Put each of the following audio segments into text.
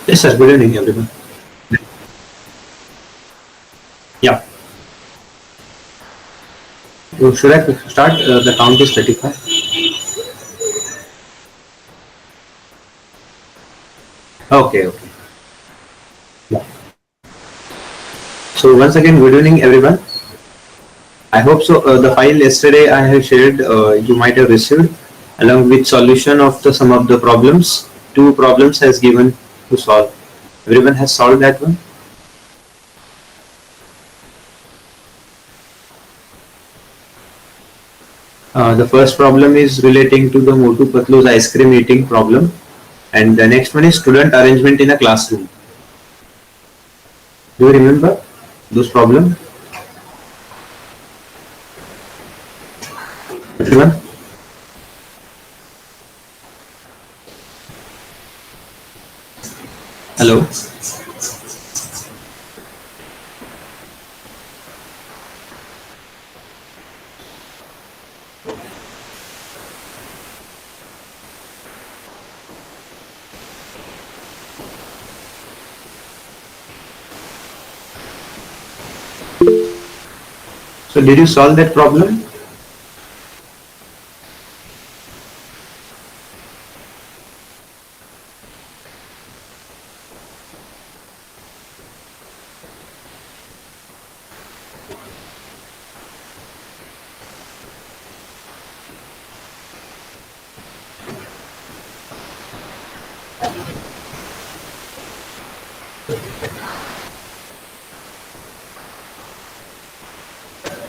Yes, sir. Good evening, everyone. Yeah. So should I start? The count is 35. Okay, okay. Yeah. So once again, good evening, everyone. I hope so. The file yesterday I have shared, you might have received, along with solution of the some of the problems. Two problems has given to solve. Everyone has solved that one. The first problem is relating to the Motu Patlu's ice cream eating problem, and the next one is student arrangement in a classroom. Do you remember those problems? Everyone? Hello. So did you solve that problem?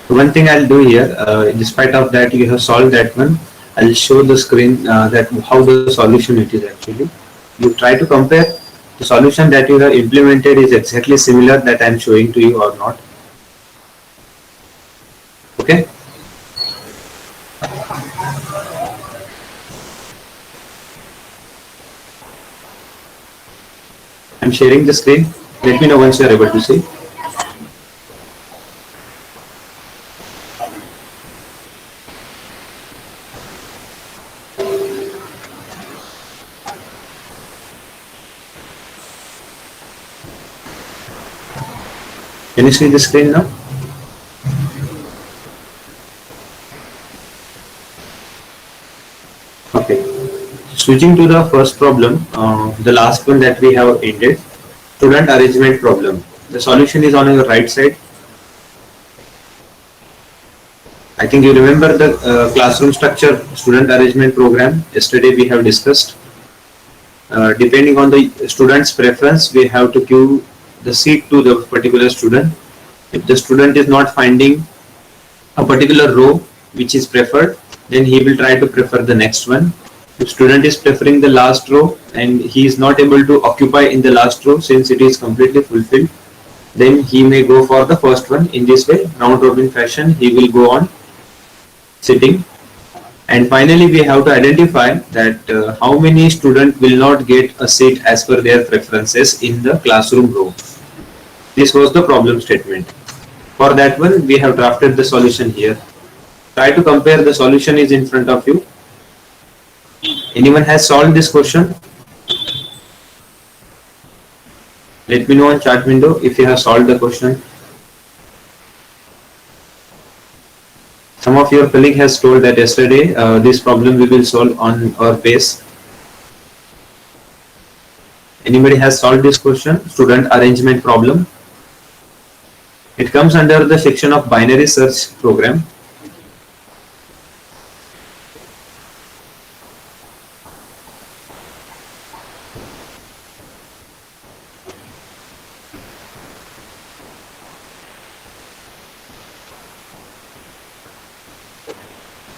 One thing I'll do here, despite of that you have solved that one, I'll show the screen that how the solution it is actually. You try to compare the solution that you have implemented is exactly similar that I'm showing to you or not. Okay. I'm sharing the screen. Let me know once you are able to see. Can you see the screen now? Okay. Switching to the first problem, the last one that we have ended, student arrangement problem. The solution is on your right side. I think you remember the classroom structure student arrangement program. Yesterday we have discussed. Depending on the student's preference, we have to give the seat to the particular student. If the student is not finding a particular row which is preferred, then he will try to prefer the next one. If student is preferring the last row and he is not able to occupy in the last row since it is completely fulfilled, then he may go for the first one. In this way, round robin fashion, he will go on sitting. And finally, we have to identify that how many students will not get a seat as per their preferences in the classroom row. This was the problem statement. For that one, we have drafted the solution here. Try to compare the solution is in front of you. Anyone has solved this question? Let me know on chat window if you have solved the question. Some of your colleague has told that yesterday this problem we will solve on our base. Anybody has solved this question? Student arrangement problem. It comes under the section of binary search program.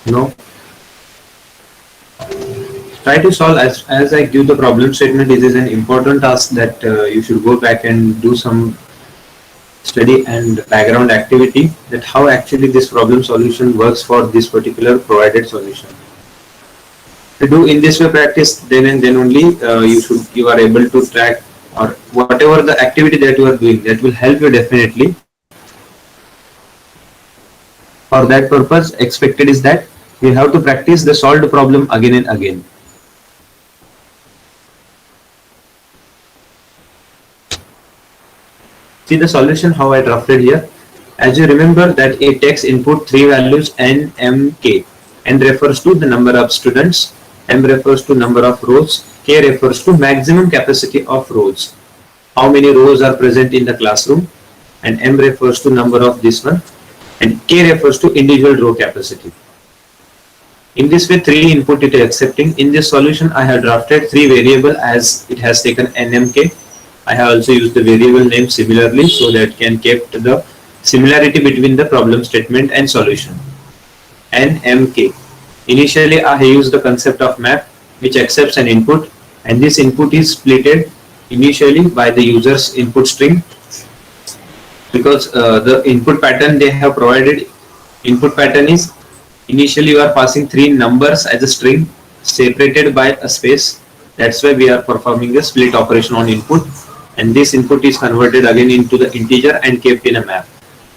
No. Try to solve as I give the problem statement. It is an important task that you should go back and do some study and background activity that how actually this problem solution works for this particular provided solution. To do in this way practice, then and then only you are able to track or whatever the activity that you are doing, that will help you definitely. For that purpose, expected is that you have to practice the solved problem again and again. See the solution how I drafted here. As you remember that it takes input three values n, m, k. N refers to the number of students, m refers to number of rows, k refers to maximum capacity of rows. How many rows are present in the classroom, and m refers to number of this one, and k refers to individual row capacity. In this way, three input it is accepting. In this solution, I have drafted three variable as it has taken nmk. I have also used the variable name similarly so that can keep the similarity between the problem statement and solution. nmk. Initially, I have used the concept of map which accepts an input, and this input is splitted initially by the user's input string, because the input pattern they have provided, input pattern is initially you are passing three numbers as a string separated by a space. That's why we are performing a split operation on input, and this input is converted again into the integer and kept in a map,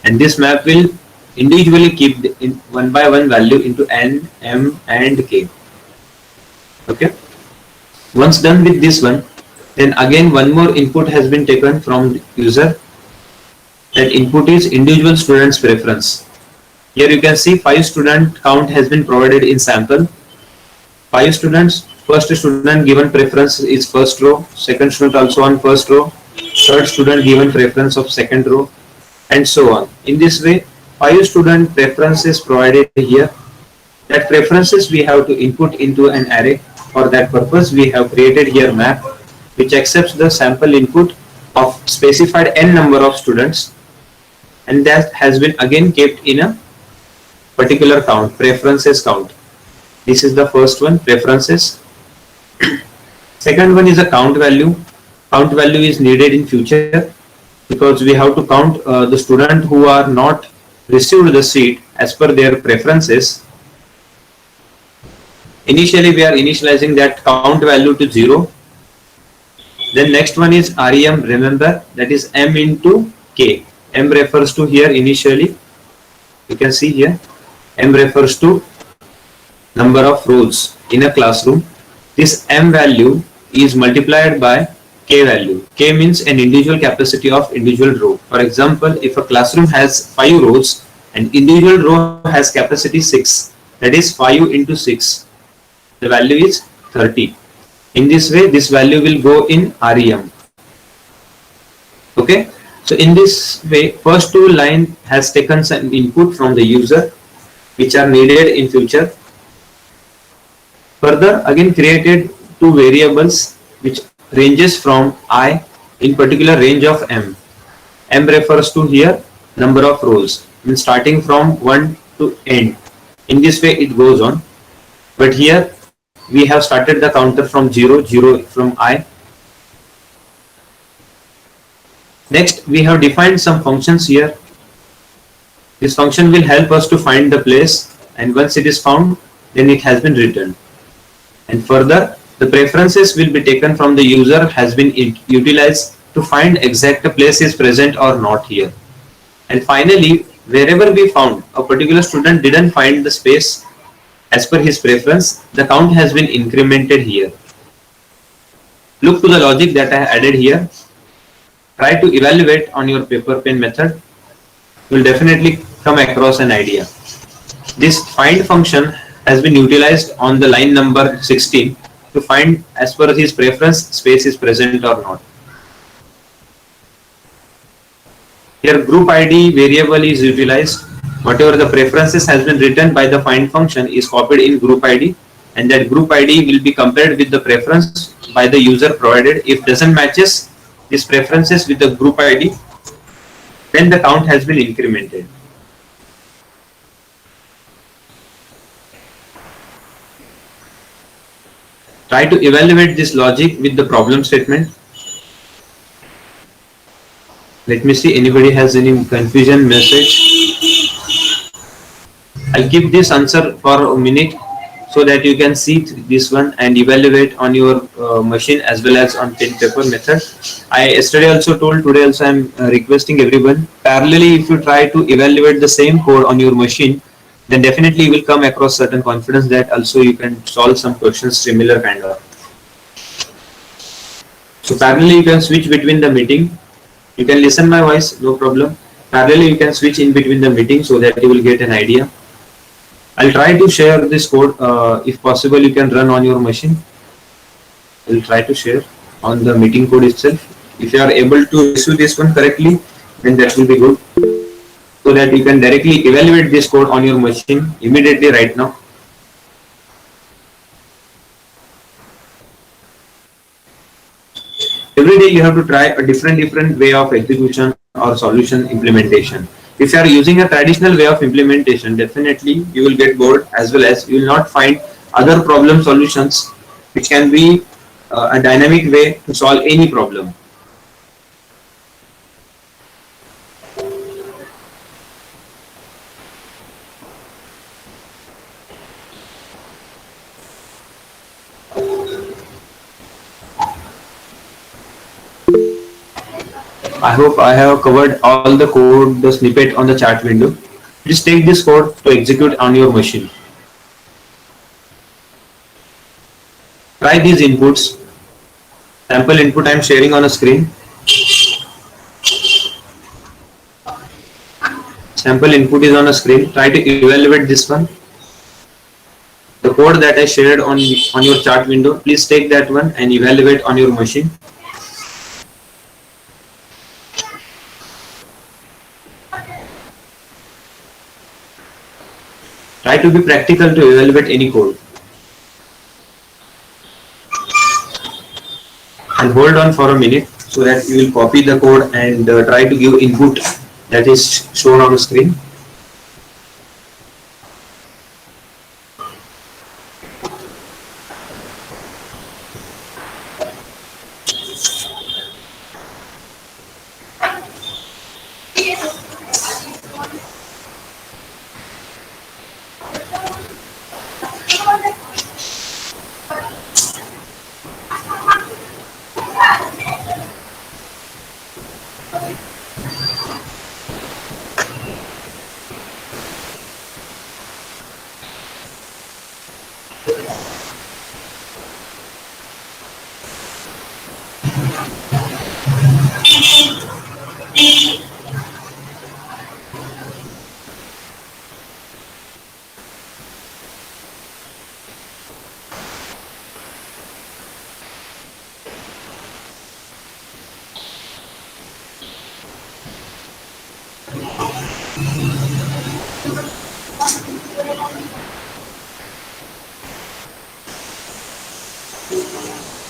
and this map will individually keep the one by one value into n, m, and k. Okay, once done with this one, then again one more input has been taken from the user. That input is individual students preference. Here you can see 5 student count has been provided in sample. 5 students, first student given preference is first row, second student also on first row, third student given preference of second row, and so on. In this way, 5 student preferences provided here. That preferences we have to input into an array. For that purpose, we have created here map which accepts the sample input of specified n number of students, and that has been again kept in a particular count, preferences count. This is the first one, preferences. Second one is a count value. Count value is needed in future because we have to count the student who are not received the seat as per their preferences. Initially we are initializing that count value to 0. Then next one is REM, remember, that is m into k. M refers to here initially, you can see here, m refers to number of rows in a classroom. This m value is multiplied by k value. K means an individual capacity of individual row. For example, if a classroom has 5 rows and individual row has capacity 6, that is 5 into 6, the value is 30. In this way, this value will go in REM. Okay, so in this way, first two line has taken some input from the user which are needed in future. Further, again created two variables which ranges from I in particular range of m. M refers to here number of rows, means starting from 1 to end. In this way it goes on, but here we have started the counter from 0, 0 from I. Next, we have defined some functions here. This function will help us to find the place, and once it is found, then it has been returned. And further, the preferences will be taken from the user has been utilized to find exact place is present or not here. And finally, wherever we found a particular student didn't find the space as per his preference, the count has been incremented here. Look to the logic that I added here. Try to evaluate on your paper pen method. You will definitely come across an idea. This find function has been utilized on the line number 16 to find as per his preference space is present or not. Here group ID variable is utilized. Whatever the preferences has been written by the find function is copied in group ID, and that group ID will be compared with the preference by the user provided. If doesn't matches these preferences with the group ID, then the count has been incremented. Try to evaluate this logic with the problem statement. Let me see, anybody has any confusion message? I'll give this answer for a minute so that you can see this one and evaluate on your machine as well as on pen paper method. I yesterday also told, today also I am requesting everyone, parallelly if you try to evaluate the same code on your machine, then definitely you will come across certain confidence that also you can solve some questions similar kind of. So parallelly you can switch between the meeting. You can listen my voice, no problem. Parallelly, you can switch in between the meetings so that you will get an idea. I'll try to share this code. If possible, you can run on your machine. I'll try to share on the meeting code itself. If you are able to receive this one correctly, then that will be good. So that you can directly evaluate this code on your machine immediately right now. Every day you have to try a different way of execution or solution implementation. If you are using a traditional way of implementation, definitely you will get bored, as well as you will not find other problem solutions which can be a dynamic way to solve any problem. I hope I have covered all the code, the snippet on the chat window. Please take this code to execute on your machine. Try these inputs. Sample input I am sharing on a screen. Sample input is on a screen. Try to evaluate this one. The code that I shared on your chart window, please take that one and evaluate on your machine. Try to be practical to evaluate any code. And hold on for a minute so that you will copy the code and try to give input that is shown on the screen.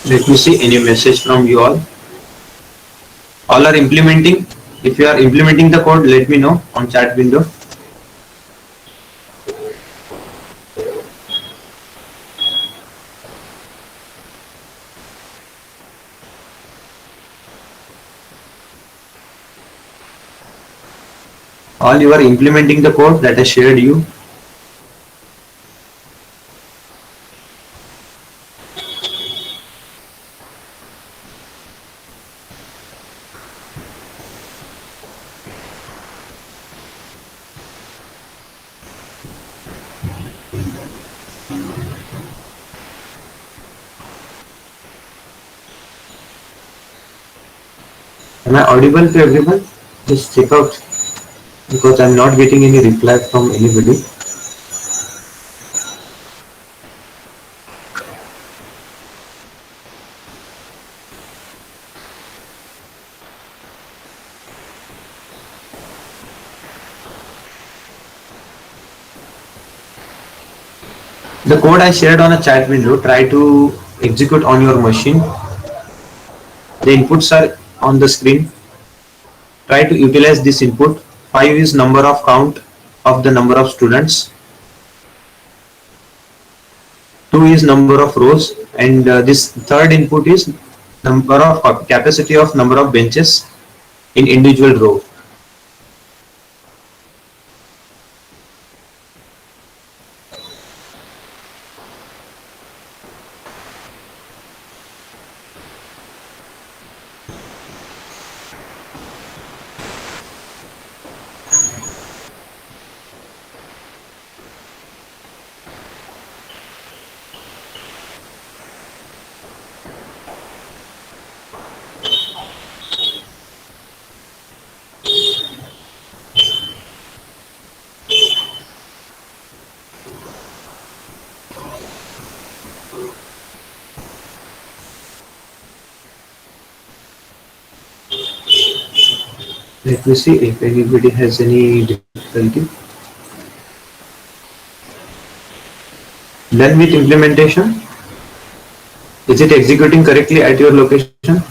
Let me see any message from you all. All are implementing. If you are implementing the code, let me know on chat window. All you are implementing the code that I shared you. Am I audible to everyone? Just check out, because I'm not getting any reply from anybody. The code I shared on a chat window, try to execute on your machine. The inputs are on the screen. Try to utilize this input. 5 is number of count of the number of students. 2 is number of rows, and this third input is number of capacity of number of benches in individual row. Let me see if anybody has any difficulty. Done with implementation? Is it executing correctly at your location?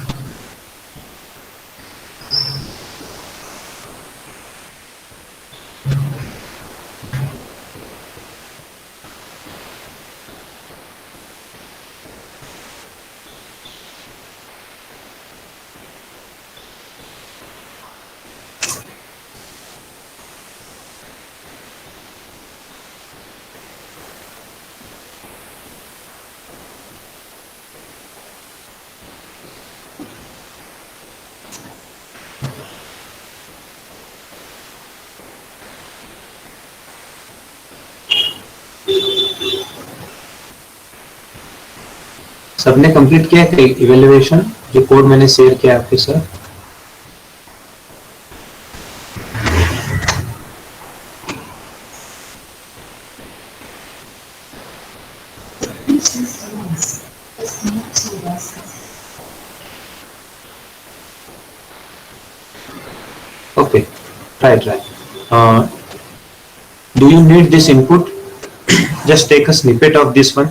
सबने complete किया है evaluation जो code मैंने share किया आपके साथ? Okay, try. Uh, do you need this input? Just take a snippet of this one.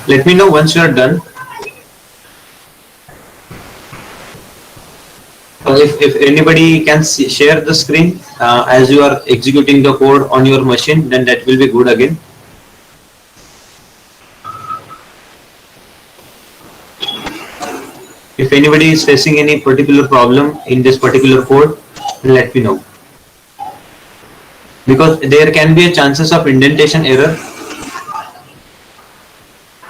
Let me know once you are done. If anybody can share the screen as you are executing the code on your machine, then that will be good again. If anybody is facing any particular problem in this particular code, let me know. Because there can be a chances of indentation error.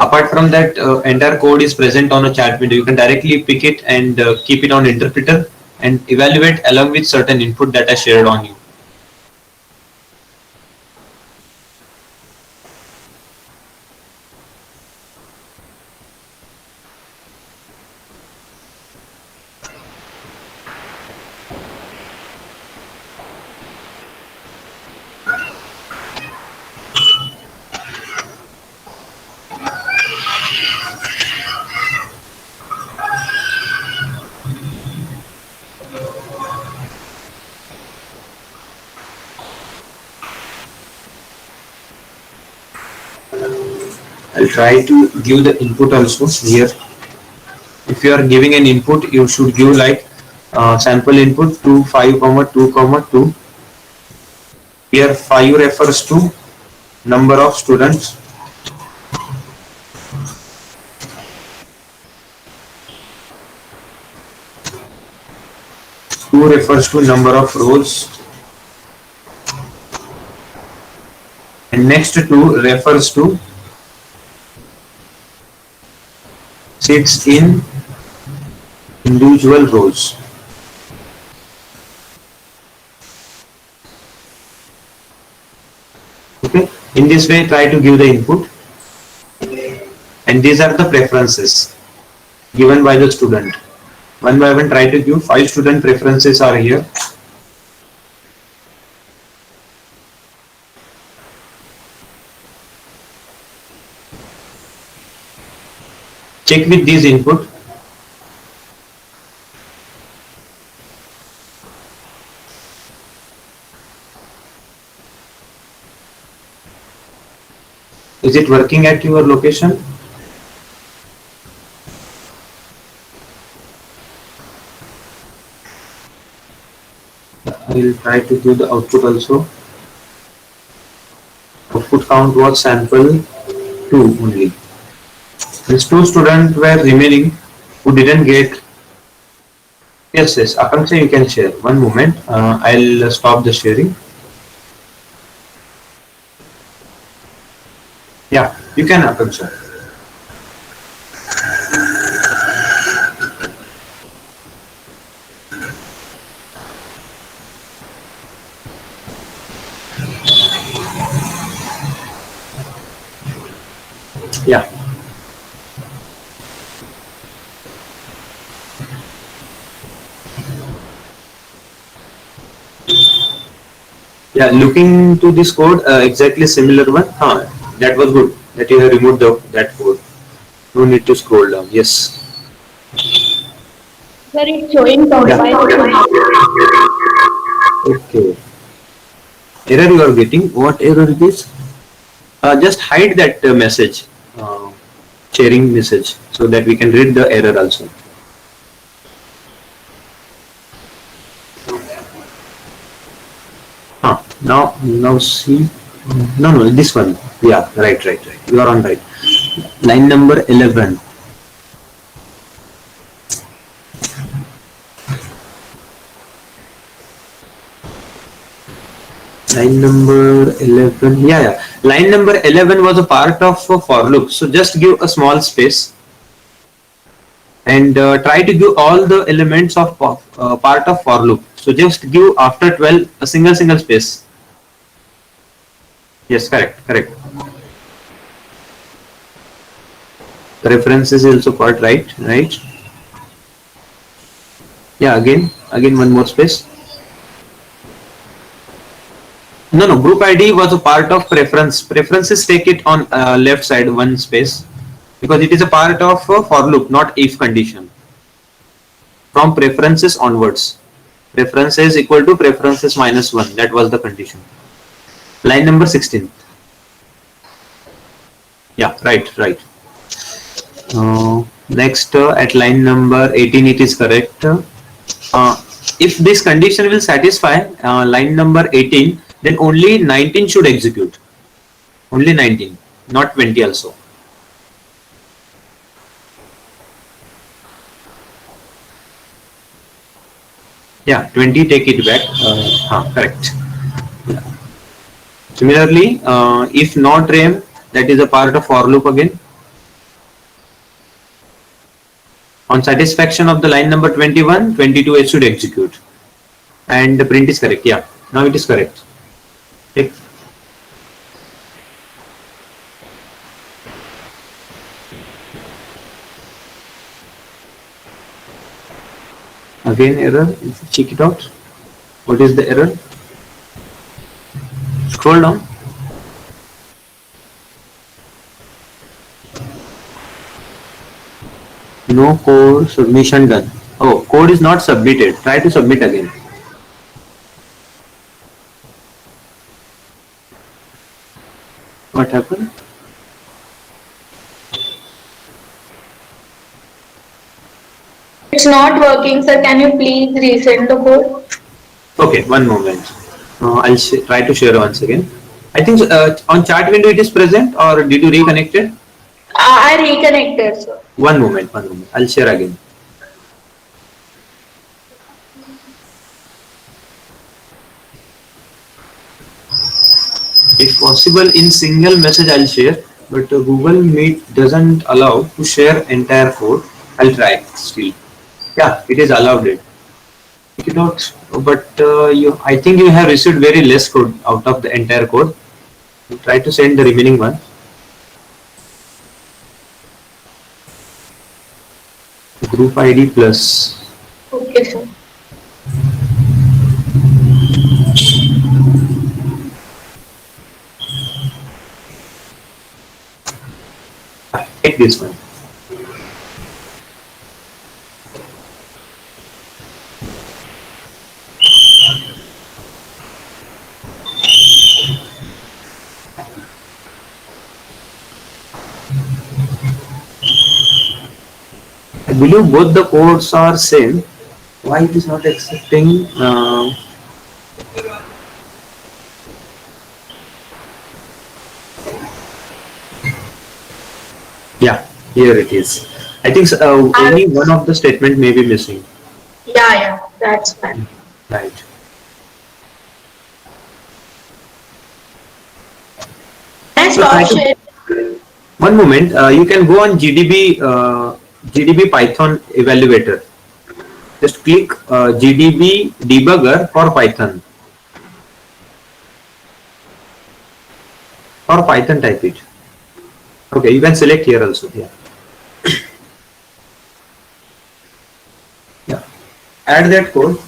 Apart from that, entire code is present on a chat window. You can directly pick it and keep it on interpreter and evaluate along with certain input that are shared on you. I'll try to give the input also here. If you are giving an input, you should give like sample input to 5, 2, 2. Here 5 refers to number of students. 2 refers to number of rows. And next 2 refers to seats in individual rows. Okay, in this way try to give the input, and these are the preferences given by the student. One by one try to give. 5 student preferences are here. Check with these input. Is it working at your location? I will try to do the output also. Output count was sample 2 only. These 2 students were remaining who didn't get. Yes, yes, Akanksha, you can share. One moment. I'll stop the sharing. Yeah, you can, Akanksha. Yeah. Yeah, looking to this code, exactly similar one. That was good. That you have removed that code. No need to scroll down. Yes. Sir, it's showing Yeah. compiled. Okay. Error you are getting. What error it is? Just hide that message, uh, sharing message, so that we can read the error also. Now see. No, this one. Yeah, right. You are on right. Line number 11. Line number 11. Yeah. Line number 11 was a part of a for loop. So just give a small space and try to give all the elements of part of for loop. So just give after 12 a single space. Yes, correct. The reference is also part, right. Yeah, again one more space. No, group ID was a part of preference. Preferences take it on left side one space because it is a part of for loop, not if condition. From preferences onwards, preferences equal to preferences minus 1. That was the condition. Line number 16. Yeah, right. Next, at line number 18, it is correct. If this condition will satisfy line number 18, then only 19 should execute. Only 19, not 20 also. Yeah, 20 take it back. Correct. Yeah. Similarly, if not rem, that is a part of for loop again. On satisfaction of the line number 21, 22 it should execute. And the print is correct. Yeah, now it is correct. Okay. Again error. Check it out. What is the error? Scroll down. No code submission done. Oh, code is not submitted. Try to submit again. What happened? It's not working, sir. Can you please resend the code? Okay, one moment. I'll try to share once again. I think on chat window it is present, or did you reconnect it? I reconnected, sir. One moment. I'll share again. If possible, in single message I'll share, but Google Meet doesn't allow to share entire code. I'll try still. Yeah, it is allowed it. Check it out. But I think you have received very less code out of the entire code. Try to send the remaining one. Group ID plus. Okay, sir. Take this one. believe both the codes are same. Why it is not accepting? Yeah, here it is. I think any one of the statement may be missing. Yeah, that's fine. Right. Can I So try stop to sharing? one moment. You can go on GDB Python evaluator. Just click GDB debugger for Python. For Python, type it. Okay, you can select here also. Yeah. Yeah. Add that code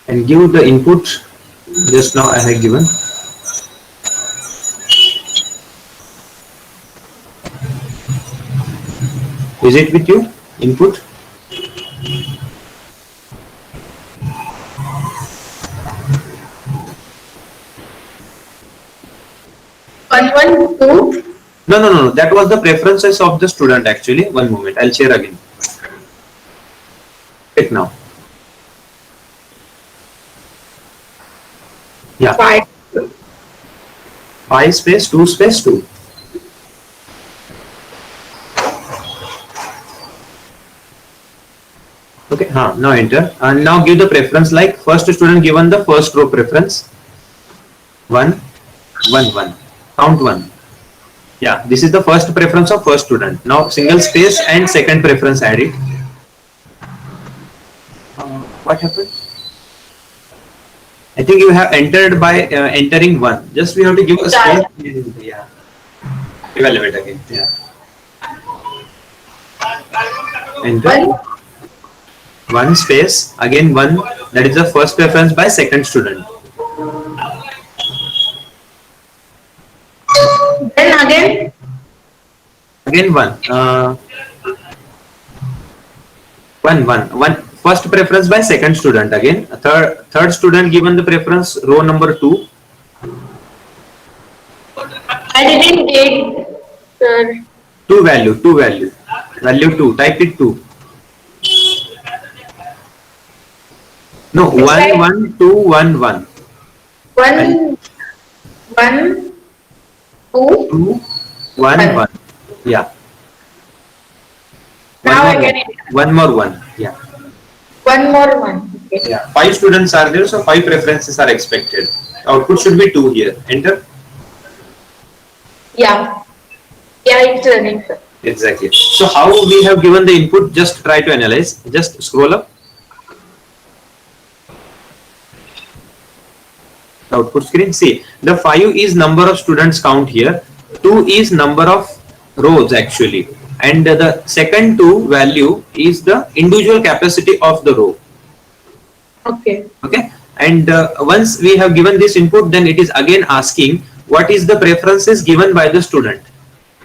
and give the input. Just now I have given. Is it with you? Input. One, two. No. That was the preferences of the student actually. One moment. I'll share again. Check now. Yeah. 5. 5 space 2 space 2. Okay. Now enter and now give the preference like first student given the first row preference. 1, 1, 1. Count 1. Yeah, this is the first preference of first student. Now single space and second preference add it. What happened? I think you have entered by entering 1. Just we have to give a space. Yeah. Evaluate again. Yeah. Enter. 1 space. Again 1. That is the first preference by second student. Then again. Again 1. 1. First preference by second student again. Third student given the preference row number 2. I didn't get, sir. 2 value. Value 2. Type it 2. No, 1, 1, 2, 1, 1. 1, 1, 2, 1, 1. Yeah. Now I get it. One more 1. Yeah. One more one. Okay. Yeah. 5 students are there, so 5 preferences are expected. Output should be 2 here. Enter. Yeah, it's running, sir. Exactly. So how we have given the input, just try to analyze. Just scroll up. Output screen. See, the 5 is number of students count here. 2 is number of rows actually. And the second 2 value is the individual capacity of the row. Okay. Okay. And once we have given this input, then it is again asking what is the preferences given by the student.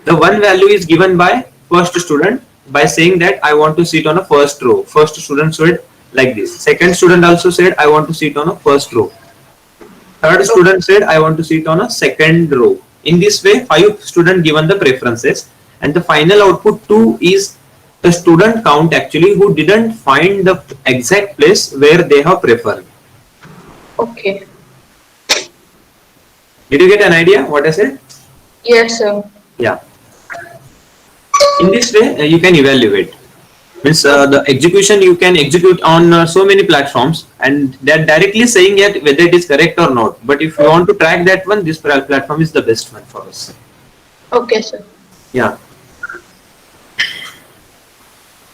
The one value is given by first student by saying that I want to sit on a first row. First student said like this. Second student also said I want to sit on a first row. Third student said I want to sit on a second row. In this way, 5 students given the preferences, and the final output 2 is the student count actually who didn't find the exact place where they have preferred. Okay. Did you get an idea what I said? Yes, sir. Yeah. In this way, you can evaluate. Means the execution you can execute on so many platforms, and they're directly saying yet whether it is correct or not. But if you want to track that one, this platform is the best one for us. Okay, sir. Yeah.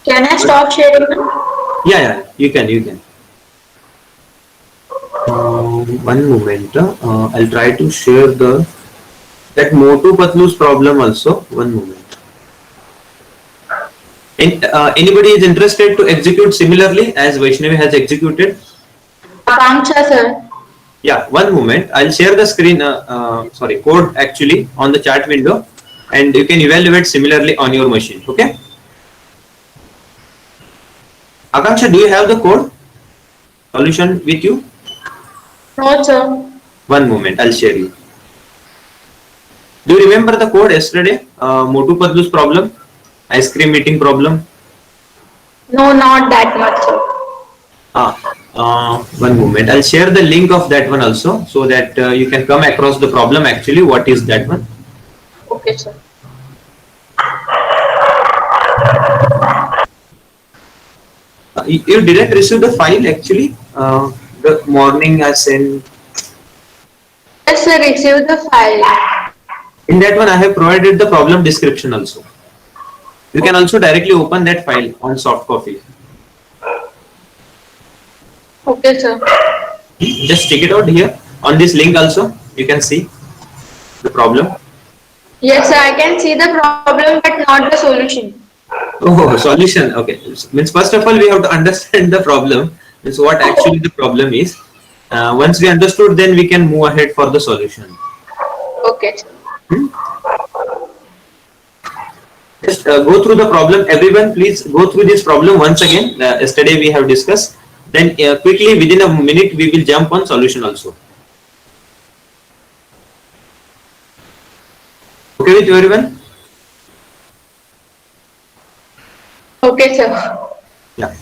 Can I stop sharing now? Yeah, you can. One moment. I'll try to share that Motu Patlu's problem also. One moment. Anybody is interested to execute similarly as Vaishnavi has executed? Akanksha, sir. Yeah, one moment. I'll share the screen, code actually on the chat window, and you can evaluate similarly on your machine. Okay. Akanksha, do you have the code solution with you? No, sir. One moment, I'll share you. Do you remember the code yesterday? Motu Patlu's problem, ice cream eating problem. No, not that much, sir. One moment. I'll share the link of that one also so that you can come across the problem actually. What is that one? Okay, sir. You didn't receive the file actually. The morning I sent. Yes, sir, receive the file. In that one, I have provided the problem description also. You can also directly open that file on soft copy. Okay, sir. Just check it out here on this link also. You can see the problem. Yes, sir, I can see the problem but not the solution. Oh, solution. Okay. Means first of all, we have to understand the problem. Means what actually the problem is. Once we understood, then we can move ahead for the solution. Okay, sir. Hmm? Just go through the problem. Everyone, please go through this problem once again. Yesterday we have discussed. Then quickly within a minute we will jump on solution also. Okay with everyone? Okay, sir. Yeah.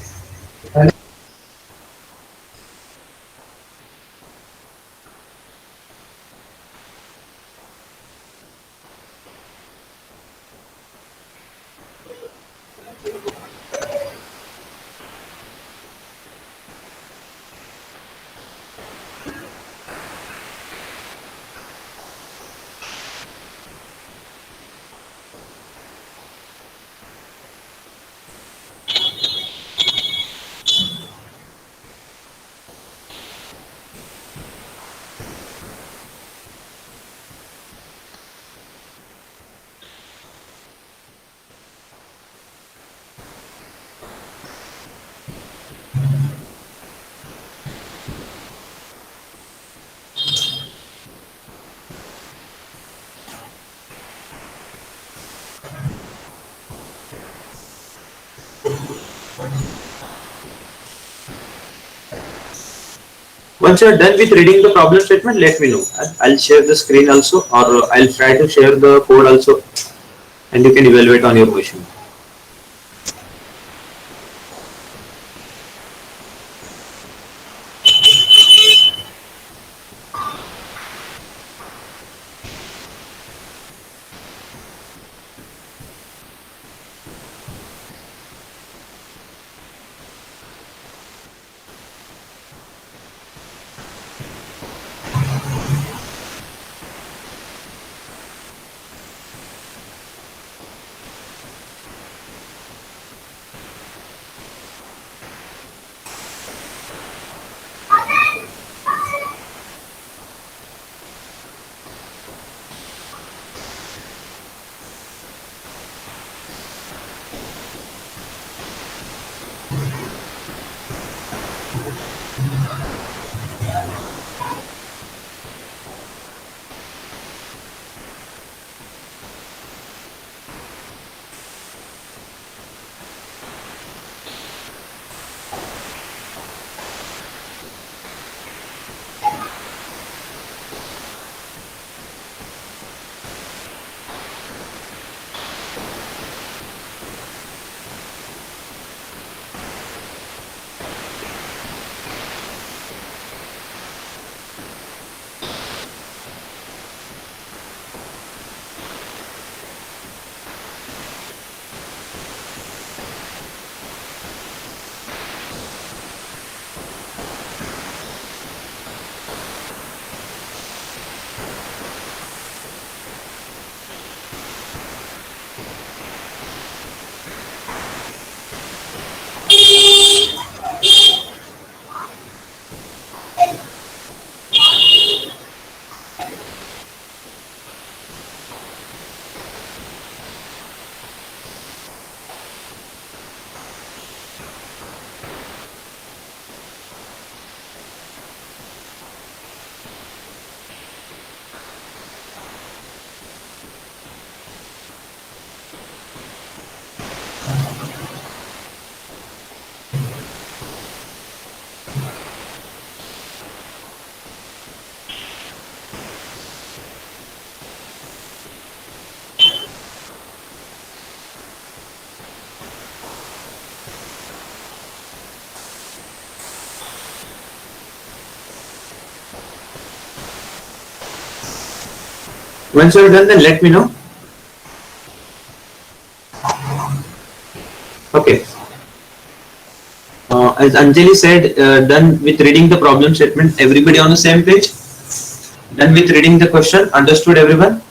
Once you are done with reading the problem statement, let me know. I'll share the screen also, or I'll try to share the code also, and you can evaluate on your machine. Once you are done, then let me know. Okay. As Anjali said, done with reading the problem statement. Everybody on the same page? Done with reading the question? Understood everyone?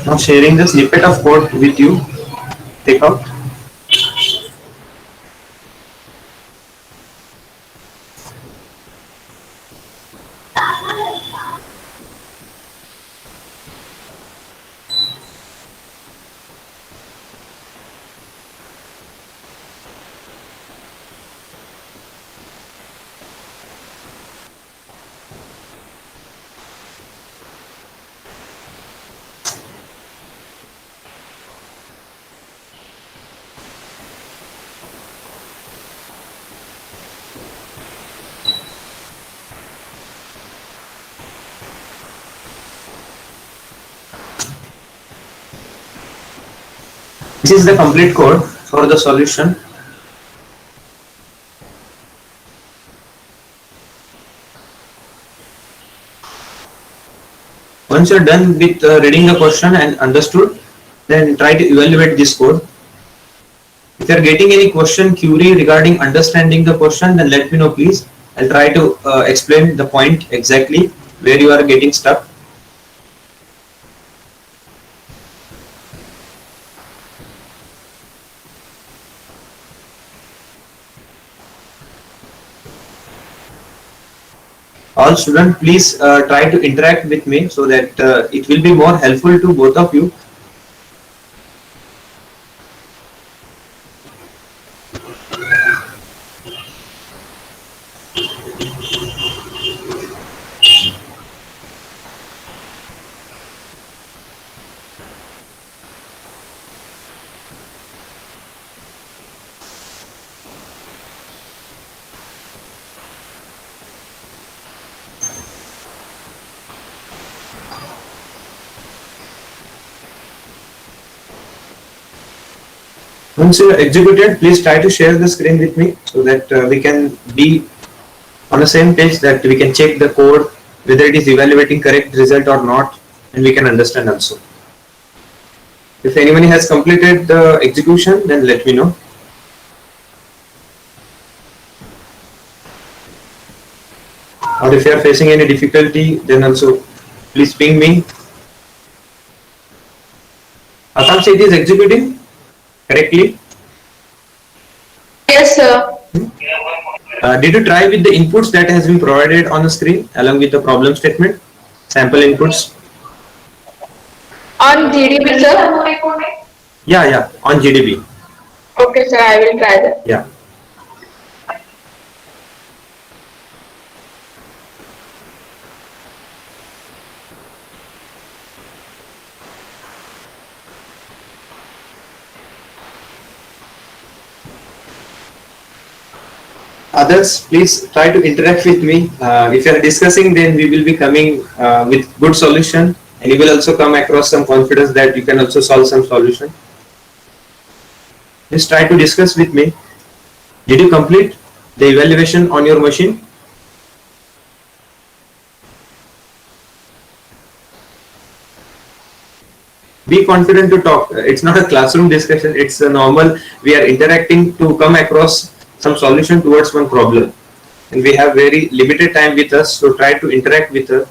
Now sharing the snippet of code with you. Take out. This is the complete code for the solution. Once you're done with reading the question and understood, then try to evaluate this code. If you're getting any question, query regarding understanding the question, then let me know please. I'll try to explain the point exactly where you are getting stuck. All students, please try to interact with me so that it will be more helpful to both of you. Once you are executed, please try to share the screen with me so that we can be on the same page, that we can check the code whether it is evaluating correct result or not, and we can understand also. If anyone has completed the execution, then let me know. Or if you are facing any difficulty, then also please ping me. Akanksha, it is executing correctly? Yes, sir. Did you try with the inputs that has been provided on the screen along with the problem statement? Sample inputs? On GDP, sir? Yeah, on GDP. Okay, sir, I will try that. Yeah. Others, please try to interact with me. If you are discussing, then we will be coming with good solution, and you will also come across some confidence that you can also solve some solution. Just try to discuss with me. Did you complete the evaluation on your machine? Be confident to talk. It's not a classroom discussion. It's a normal. We are interacting to come across some solution towards one problem, and we have very limited time with us. So try to interact with us.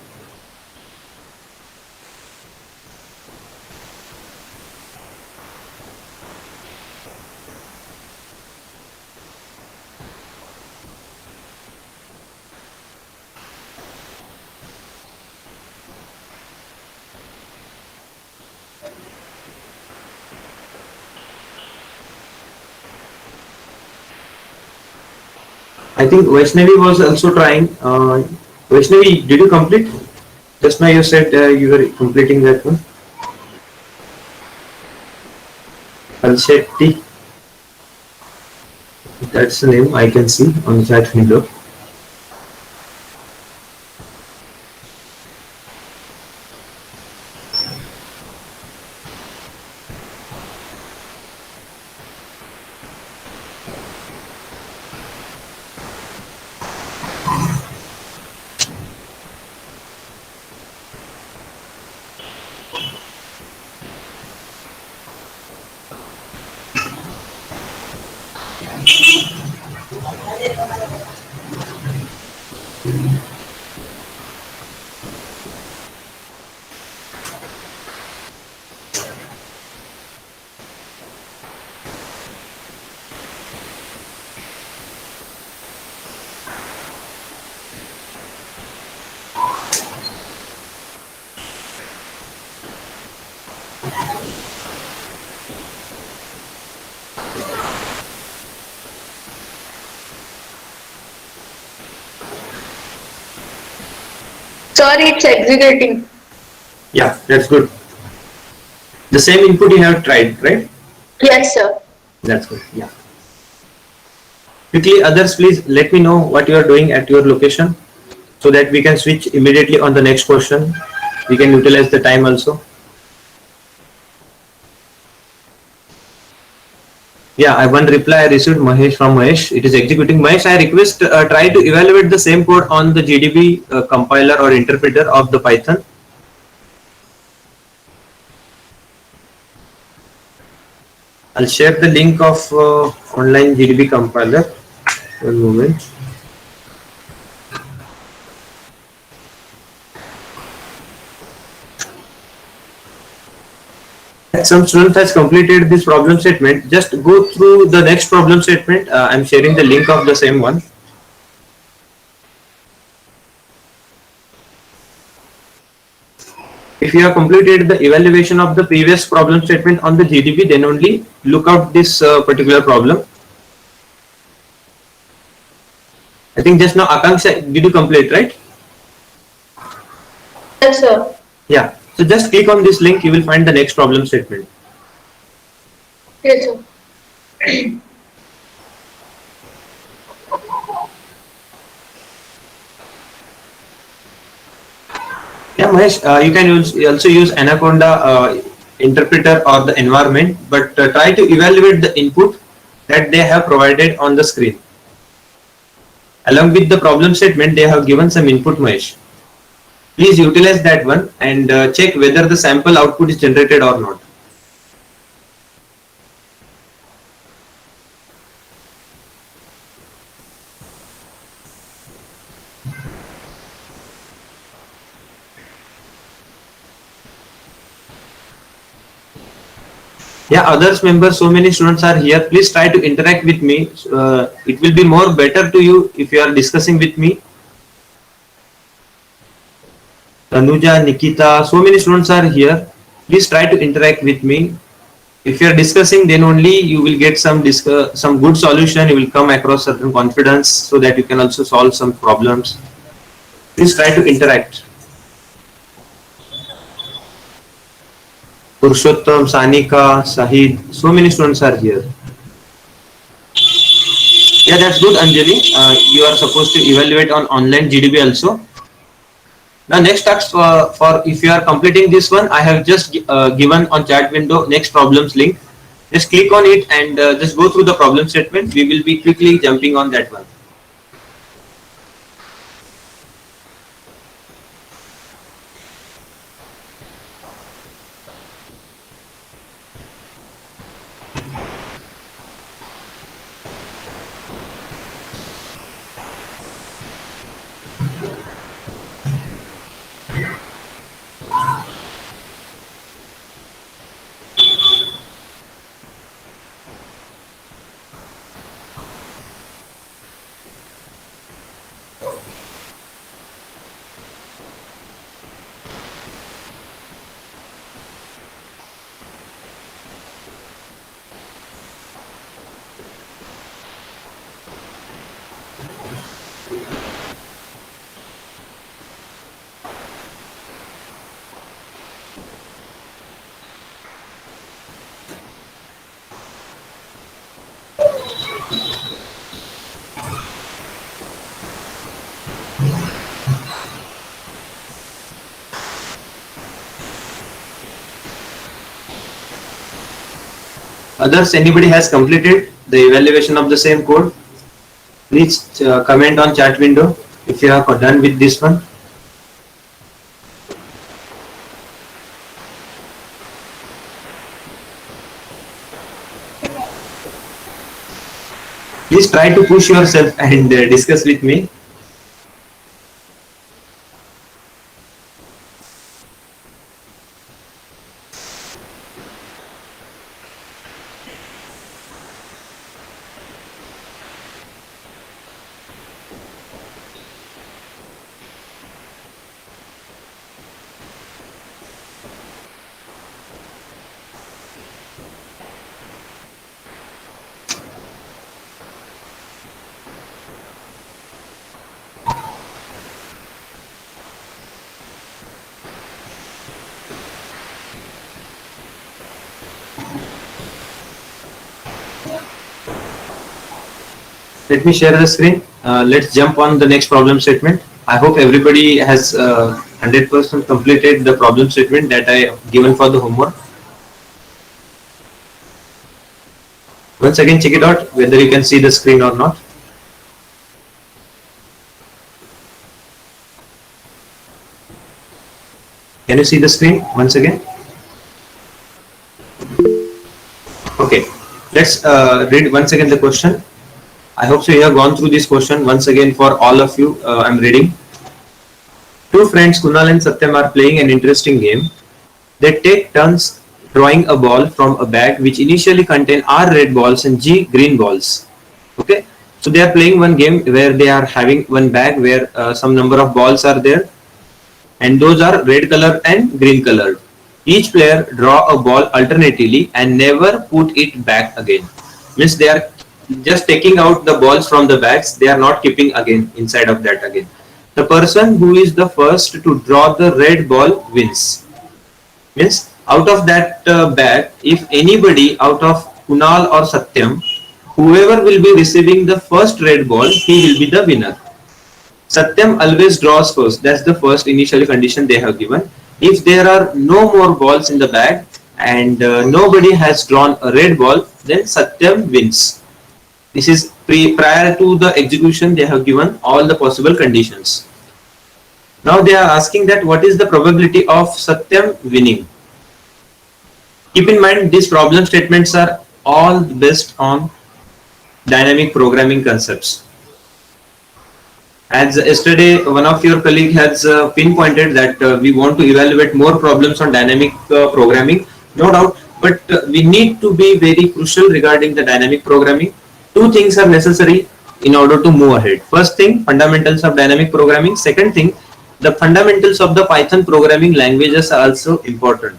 I think Vaishnavi was also trying. Vaishnavi, did you complete? Just now you said you were completing that one. Alshetti. That's the name I can see on chat window. Sir, it's executing. Yeah, that's good. The same input you have tried, right? Yes, sir. That's good. Yeah. Quickly, others, please let me know what you are doing at your location so that we can switch immediately on the next question. We can utilize the time also. Yeah, I one reply I received Mahesh from Mahesh. It is executing. Mahesh, I request try to evaluate the same code on the GDB compiler or interpreter of the Python. I'll share the link of online GDB compiler. One moment. Some student has completed this problem statement. Just go through the next problem statement. I'm sharing the link of the same one. If you have completed the evaluation of the previous problem statement on the GDB, then only look out this particular problem. I think just now Akanksha, did you complete, right? Yes, sir. Yeah. So just click on this link, you will find the next problem statement. Yes, sir. Yeah, Mahesh, you can also use Anaconda interpreter or the environment, but try to evaluate the input that they have provided on the screen. Along with the problem statement, they have given some input, Mahesh. Please utilize that one and check whether the sample output is generated or not. Yeah, others members, so many students are here. Please try to interact with me. It will be more better to you if you are discussing with me. Tanuja, Nikita, so many students are here. Please try to interact with me. If you are discussing, then only you will get some good solution. You will come across certain confidence so that you can also solve some problems. Please try to interact. Purushottam, Sanika, Sahid, so many students are here. Yeah, that's good, Anjali. You are supposed to evaluate on online GDB also. Now, next task for if you are completing this one, I have just given on chat window next problems link. Just click on it and just go through the problem statement. We will be quickly jumping on that one. Others, anybody has completed the evaluation of the same code? Please comment on chat window if you are done with this one. Please try to push yourself and discuss with me. Let me share the screen. Let's jump on the next problem statement. I hope everybody has 100% completed the problem statement that I given for the homework. Once again, check it out whether you can see the screen or not. Can you see the screen once again? Okay, let's read once again the question. I hope so you have gone through this question once again for all of you. I'm reading. Two friends, Kunal and Satyam, are playing an interesting game. They take turns drawing a ball from a bag which initially contain R red balls and G green balls. Okay, so they are playing one game where they are having one bag where some number of balls are there, and those are red color and green colored. Each player draw a ball alternatively and never put it back again. Means they are just taking out the balls from the bags, they are not keeping again inside of that again. The person who is the first to draw the red ball wins. Means out of that bag, if anybody out of Kunal or Satyam, whoever will be receiving the first red ball, he will be the winner. Satyam always draws first. That's the first initial condition they have given. If there are no more balls in the bag and nobody has drawn a red ball, then Satyam wins. This is prior to the execution. They have given all the possible conditions. Now they are asking that what is the probability of Satyam winning. Keep in mind these problem statements are all based on dynamic programming concepts. As yesterday, one of your colleague has pinpointed that we want to evaluate more problems on dynamic programming, no doubt, but we need to be very crucial regarding the dynamic programming. Two things are necessary in order to move ahead. First thing, fundamentals of dynamic programming. Second thing, the fundamentals of the Python programming languages are also important.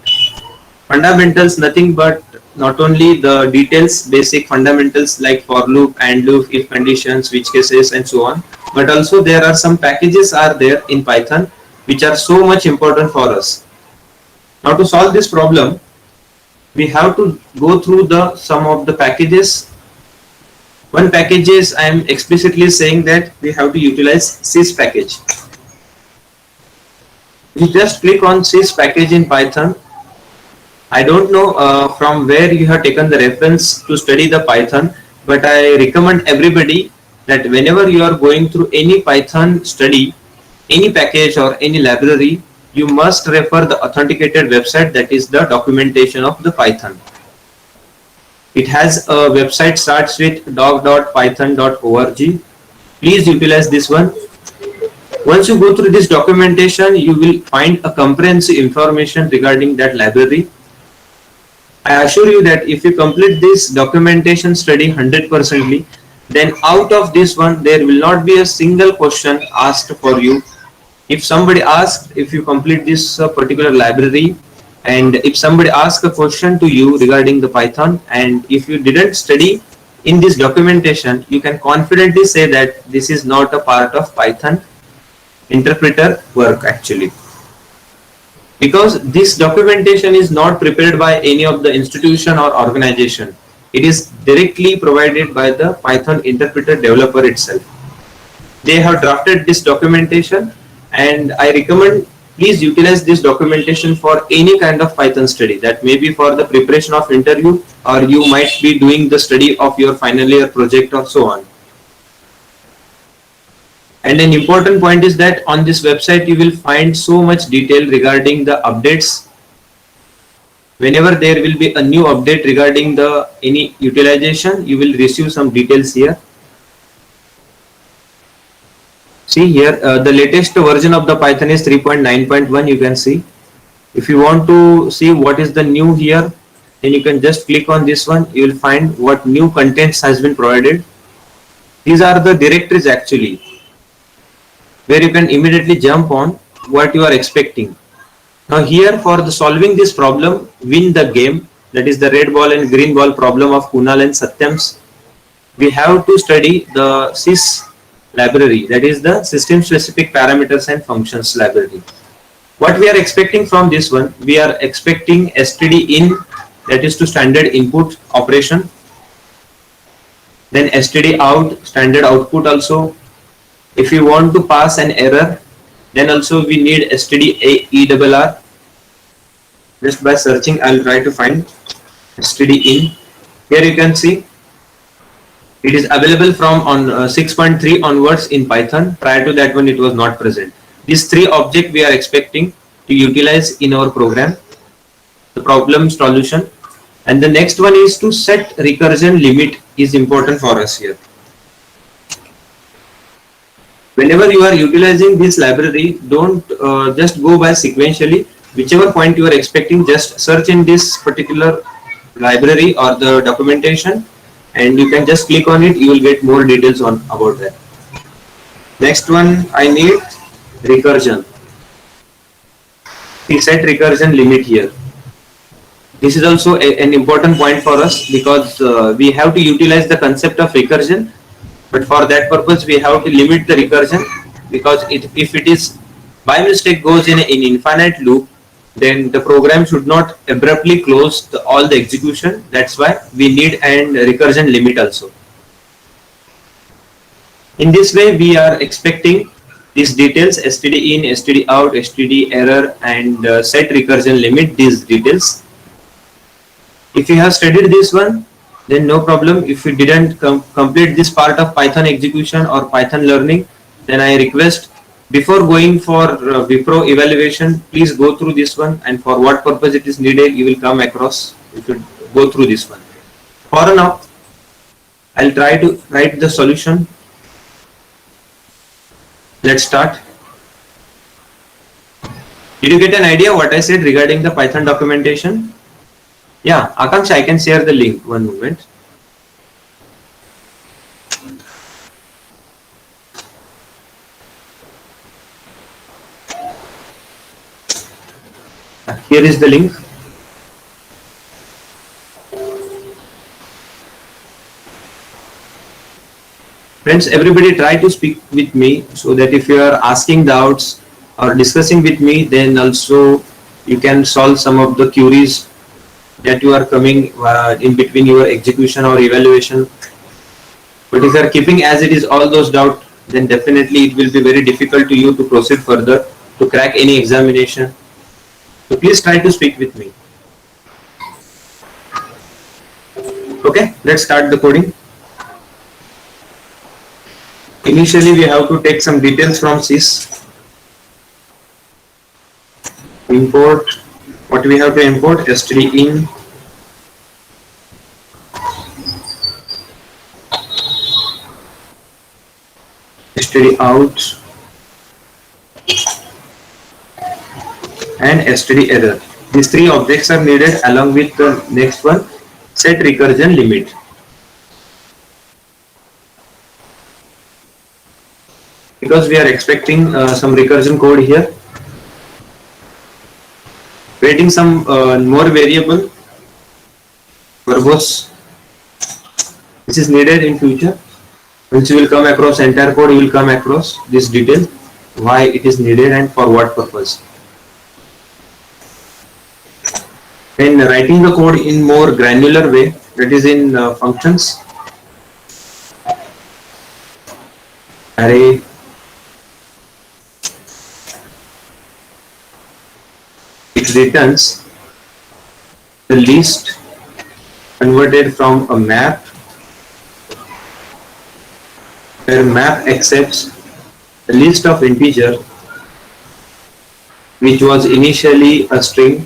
Fundamentals, nothing but not only the details, basic fundamentals like for loop, and loop, if conditions, which cases, and so on, but also there are some packages are there in Python which are so much important for us. Now to solve this problem, we have to go through the some of the packages. One package is, I am explicitly saying that we have to utilize sys package. You just click on sys package in Python. I don't know from where you have taken the reference to study the Python, but I recommend everybody that whenever you are going through any Python study, any package or any library, you must refer the authenticated website, that is the documentation of the Python. It has a website starts with doc.python.org. Please utilize this one. Once you go through this documentation, you will find a comprehensive information regarding that library. I assure you that if you complete this documentation study 100%, then out of this one, there will not be a single question asked for you. If somebody asks, if you complete this particular library, and if somebody asks a question to you regarding the Python, and if you didn't study in this documentation, you can confidently say that this is not a part of Python interpreter work actually. Because this documentation is not prepared by any of the institution or organization. It is directly provided by the Python interpreter developer itself. They have drafted this documentation, and I recommend please utilize this documentation for any kind of Python study. That may be for the preparation of interview, or you might be doing the study of your final year project or so on. And an important point is that on this website you will find so much detail regarding the updates. Whenever there will be a new update regarding the any utilization, you will receive some details here. See here, the latest version of the Python is 3.9.1. You can see. If you want to see what is the new here, then you can just click on this one. You will find what new contents has been provided. These are the directories actually, where you can immediately jump on what you are expecting. Now here for the solving this problem, win the game, that is the red ball and green ball problem of Kunal and Satyam's, we have to study the sys library, that is the system specific parameters and functions library. What we are expecting from this one, we are expecting std in, that is to standard input operation, then std out, standard output also. If you want to pass an error, then also we need std just by searching. I'll try to find std in. Here you can see it is available from on 6.3 onwards in Python. Prior to that one it was not present. These three objects we are expecting to utilize in our program, the problem solution. And the next one is to set recursion limit is important for us here. Whenever you are utilizing this library, don't just go by sequentially. Whichever point you are expecting, just search in this particular library or the documentation, and you can just click on it. You will get more details on about that. Next one, I need recursion. We set recursion limit here. This is also an important point for us, because we have to utilize the concept of recursion, but for that purpose we have to limit the recursion, because if it is by mistake goes in an infinite loop, then the program should not abruptly close all the execution. That's why we need an recursion limit also. In this way we are expecting these details: std in, std out, std error, and set recursion limit, these details. If you have studied this one, then no problem. If you didn't complete this part of Python execution or Python learning, then I request, before going for Wipro evaluation, please go through this one, and for what purpose it is needed you will come across if you go through this one. For now, I'll try to write the solution. Let's start. Did you get an idea what I said regarding the Python documentation? Yeah, Akanksha, I can share the link. One moment. Here is the link. Friends, everybody try to speak with me, so that if you are asking doubts or discussing with me, then also you can solve some of the queries that you are coming in between your execution or evaluation. But if you are keeping as it is all those doubts, then definitely it will be very difficult to you to proceed further to crack any examination. So please try to speak with me. Okay, let's start the coding. Initially we have to take some details from sys. Import, what we have to import? std in, std out, and std error. These three objects are needed, along with the next one, set recursion limit. Because we are expecting some recursion code here, creating some more variable verbose. This is needed in future. Once you will come across entire code, you will come across this detail, why it is needed and for what purpose. When writing the code in more granular way, that is in functions, array, it returns the list converted from a map, where map accepts the list of integer which was initially a string,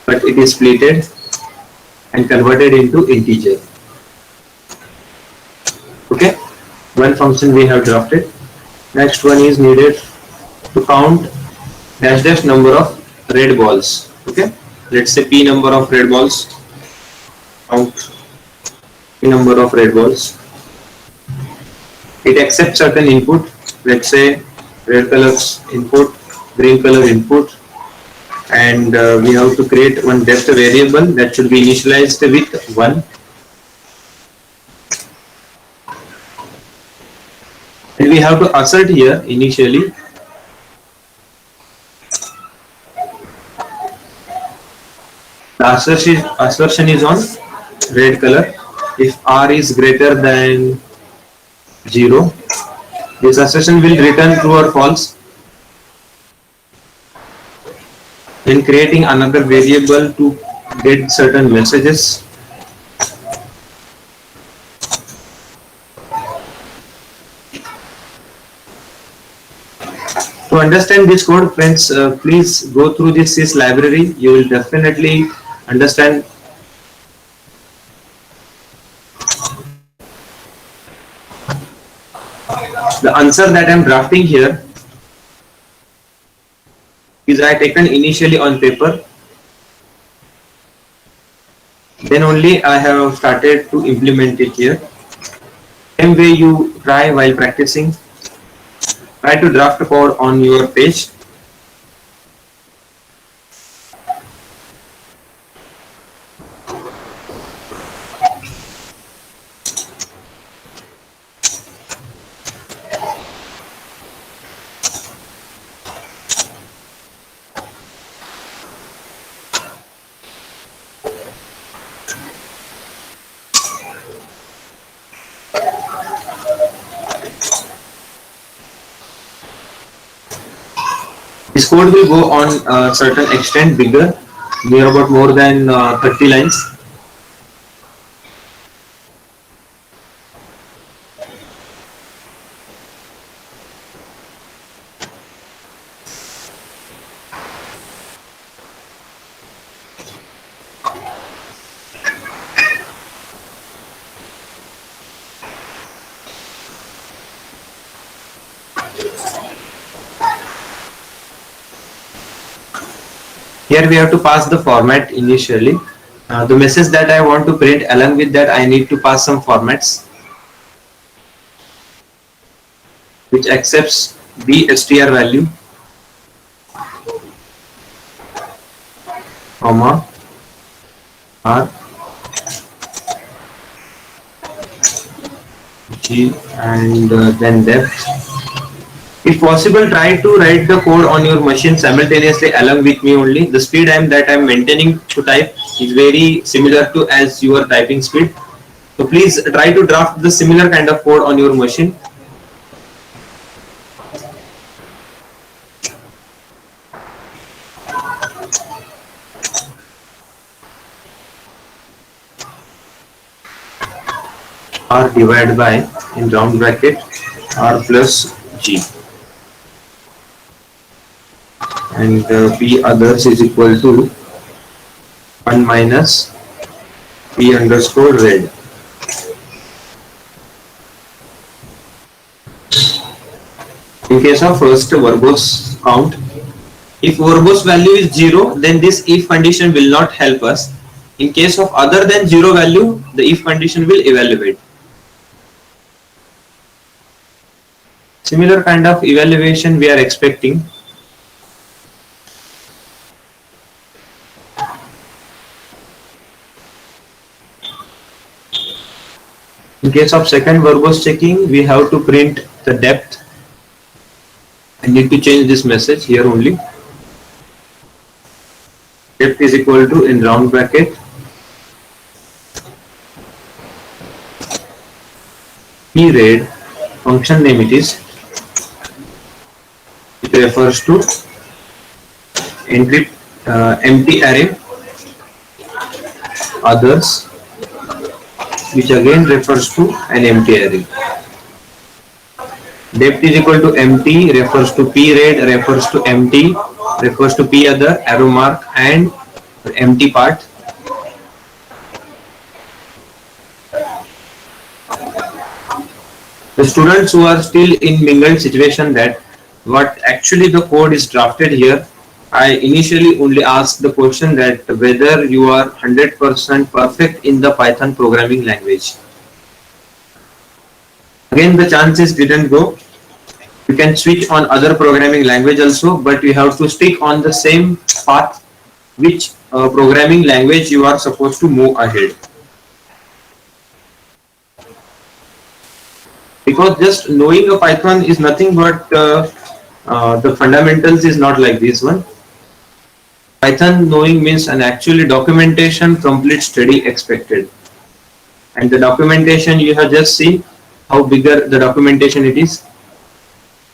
but it is splitted and converted into integer. Okay, one function we have drafted. Next one is needed to count dash dash number of red balls. Okay, let's say p number of red balls. Count p number of red balls. It accepts certain input. Let's say red color input, green color input, and we have to create one depth variable that should be initialized with 1. And we have to assert here initially the assertion is on red color. If r is greater than 0, this assertion will return true or false. Then creating another variable to get certain messages. To understand this code, friends, please go through this sys library. You will definitely understand the answer that I am drafting here is I taken initially on paper. Then only I have started to implement it here. Same way you try while practicing. Try to draft a code on your page. This code will go on a certain extent bigger, near about more than 30 lines. Here we have to pass the format initially. The message that I want to print, along with that I need to pass some formats which accepts the str value, comma, r, g, and then depth. If possible, try to write the code on your machine simultaneously along with me only. The speed that I'm maintaining to type is very similar to as your typing speed. So please try to draft the similar kind of code on your machine. R divided by, in round bracket, R plus G. And P others is equal to 1 minus P underscore red. In case of first verbose count, if verbose value is 0, then this if condition will not help us. In case of other than 0 value, the if condition will evaluate. Similar kind of evaluation we are expecting. In case of second verbose checking, we have to print the depth. I need to change this message here only. Depth is equal to, in round bracket, p-read, function name it is. It refers to empty array, others, which again refers to an empty array. Depth is equal to empty, refers to p-read, refers to empty, refers to p other, arrow mark, and empty part. The students who are still in mingled situation that what actually the code is drafted here, I initially only asked the question that whether you are 100% perfect in the Python programming language. Again, the chances didn't go. You can switch on other programming language also, but you have to stick on the same path which programming language you are supposed to move ahead. Because just knowing a Python is nothing but the fundamentals is not like this one. Python knowing means an actually documentation complete study expected. And the documentation you have just seen how bigger the documentation it is.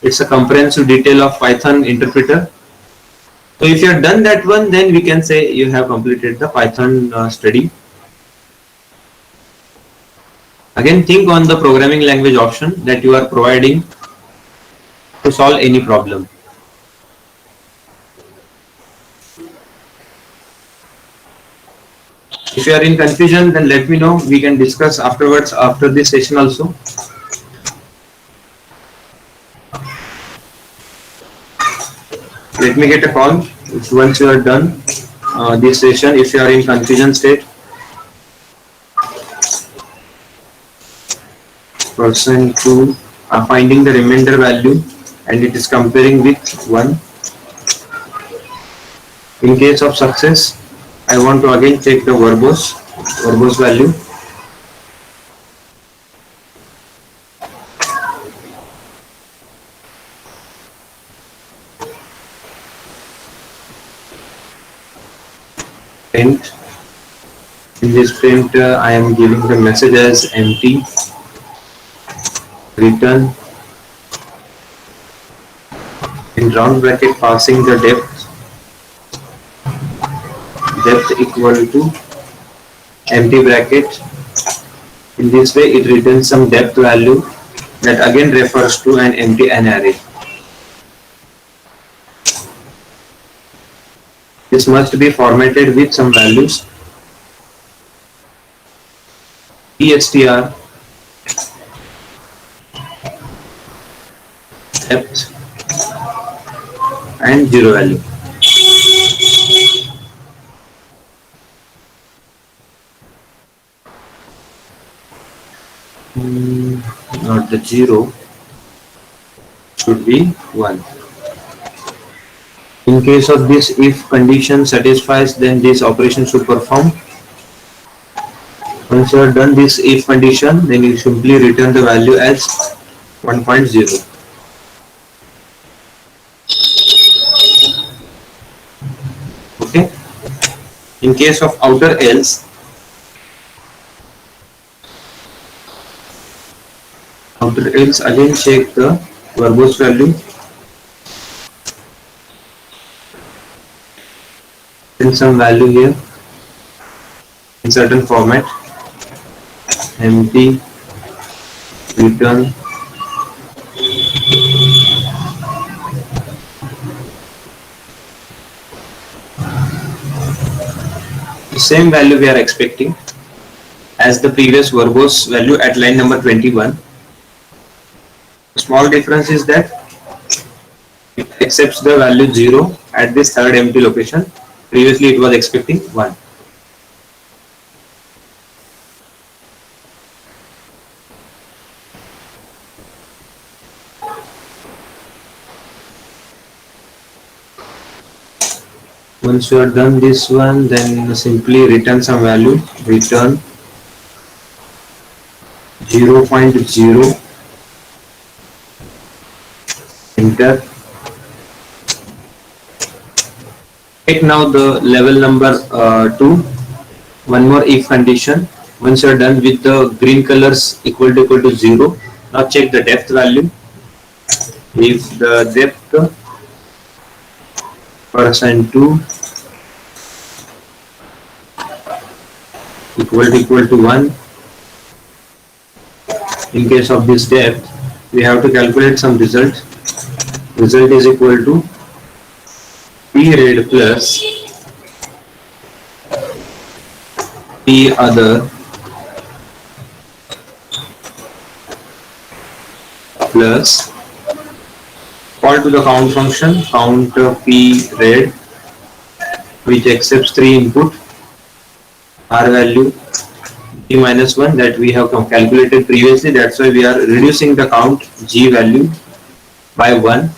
It's a comprehensive detail of Python interpreter. So if you have done that one, then we can say you have completed the Python study. Again, think on the programming language option that you are providing to solve any problem. If you are in confusion, then let me know. We can discuss afterwards after this session also. Let me get a call once you are done this session. If you are in confusion state, person 2 are finding the remainder value and it is comparing with 1. In case of success, I want to again check the verbose value. Print. In this print, I am giving the message as empty. Return. In round bracket, passing the depth equal to empty bracket. In this way, it returns some depth value that again refers to an empty array. This must be formatted with some values. ESTR depth and 0 value. Not the 0, should be 1. In case of this, if condition satisfies, then this operation should perform. Once you have done this if condition, then you simply return the value as 1.0. Okay. In case of outer else again check the verbose value. In some value here in certain format, empty, return, the same value we are expecting as the previous verbose value at line number 21. The small difference is that it accepts the value 0 at this third empty location. Previously it was expecting 1. Once you are done this one, then simply return some value, return 0.0, enter. Take now the level number 2, one more if condition. Once you are done with the green colors equal to 0, now check the depth value. If the depth %2 equal to 1, in case of this depth, we have to calculate some result. Result is equal to P read plus P other plus call to the count function, count p read, which accepts three input, r value g minus 1 that we have calculated previously. That's why we are reducing the count g value by 1.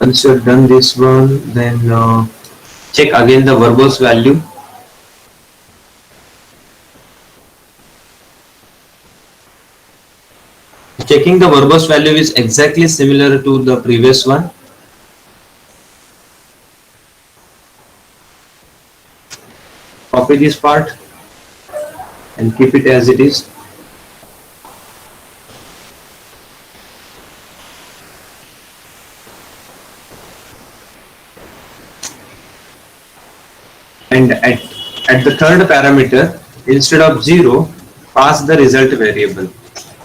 Once you have done this one, then check again the verbose value. Checking the verbose value is exactly similar to the previous one. Copy this part and keep it as it is. And at the third parameter, instead of 0, pass the result variable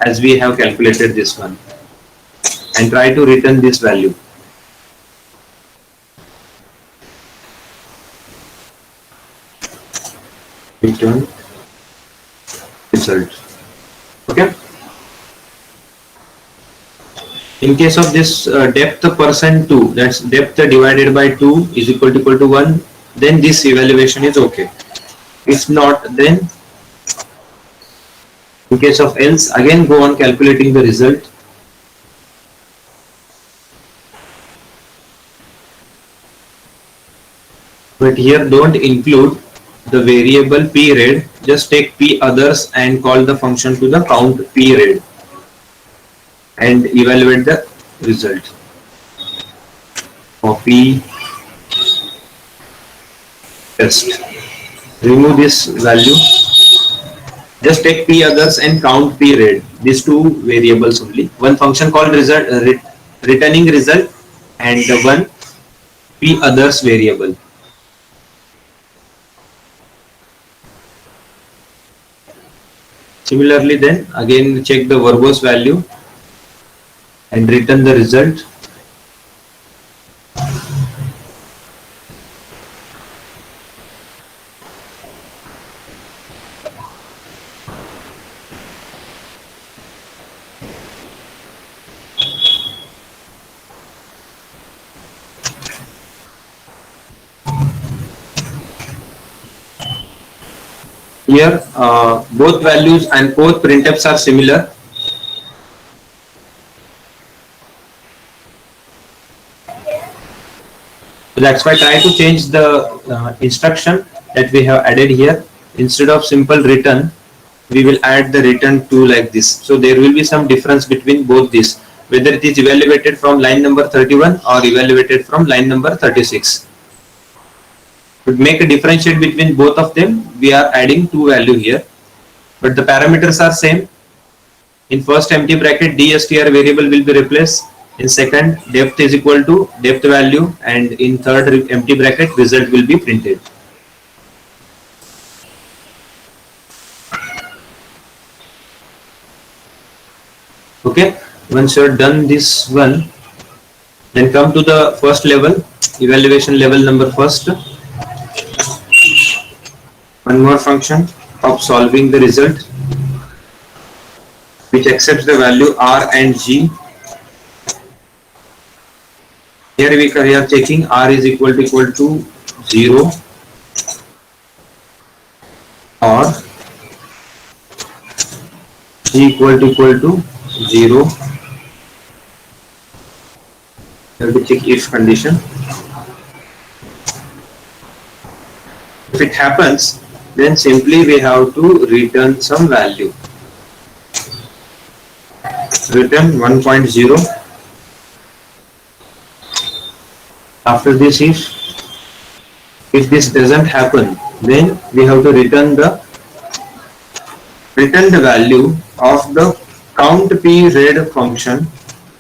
as we have calculated this one, and try to return this value. Return result. Okay. In case of this depth percent 2, that's depth divided by 2 is equal to 1, then this evaluation is okay. If not, then in case of else, again go on calculating the result. But here don't include the variable p read, just take p others and call the function to the count p read and evaluate the result. Copy, paste, remove this value, just take p others and count p read, these two variables only. One function called result, returning result, and the one p others variable. Similarly, then again check the verbose value and return the result. Here both values and both printfs are similar. So that's why try to change the instruction that we have added here. Instead of simple return, we will add the return to like this. So there will be some difference between both these, whether it is evaluated from line number 31 or evaluated from line number 36. To make a differentiate between both of them, we are adding two value here, but the parameters are same. In first empty bracket, dstr variable will be replaced. In second, depth is equal to depth value, and in third empty bracket, result will be printed. Okay, once you are done this one, then come to the first level, evaluation level number first. One more function of solving the result, which accepts the value r and g. Here we are checking r is equal to 0 or g equal to 0. We have to check if condition. If it happens, then simply we have to return some value. Return 1.0. After this, if this doesn't happen, then we have to return the value of the count p read function,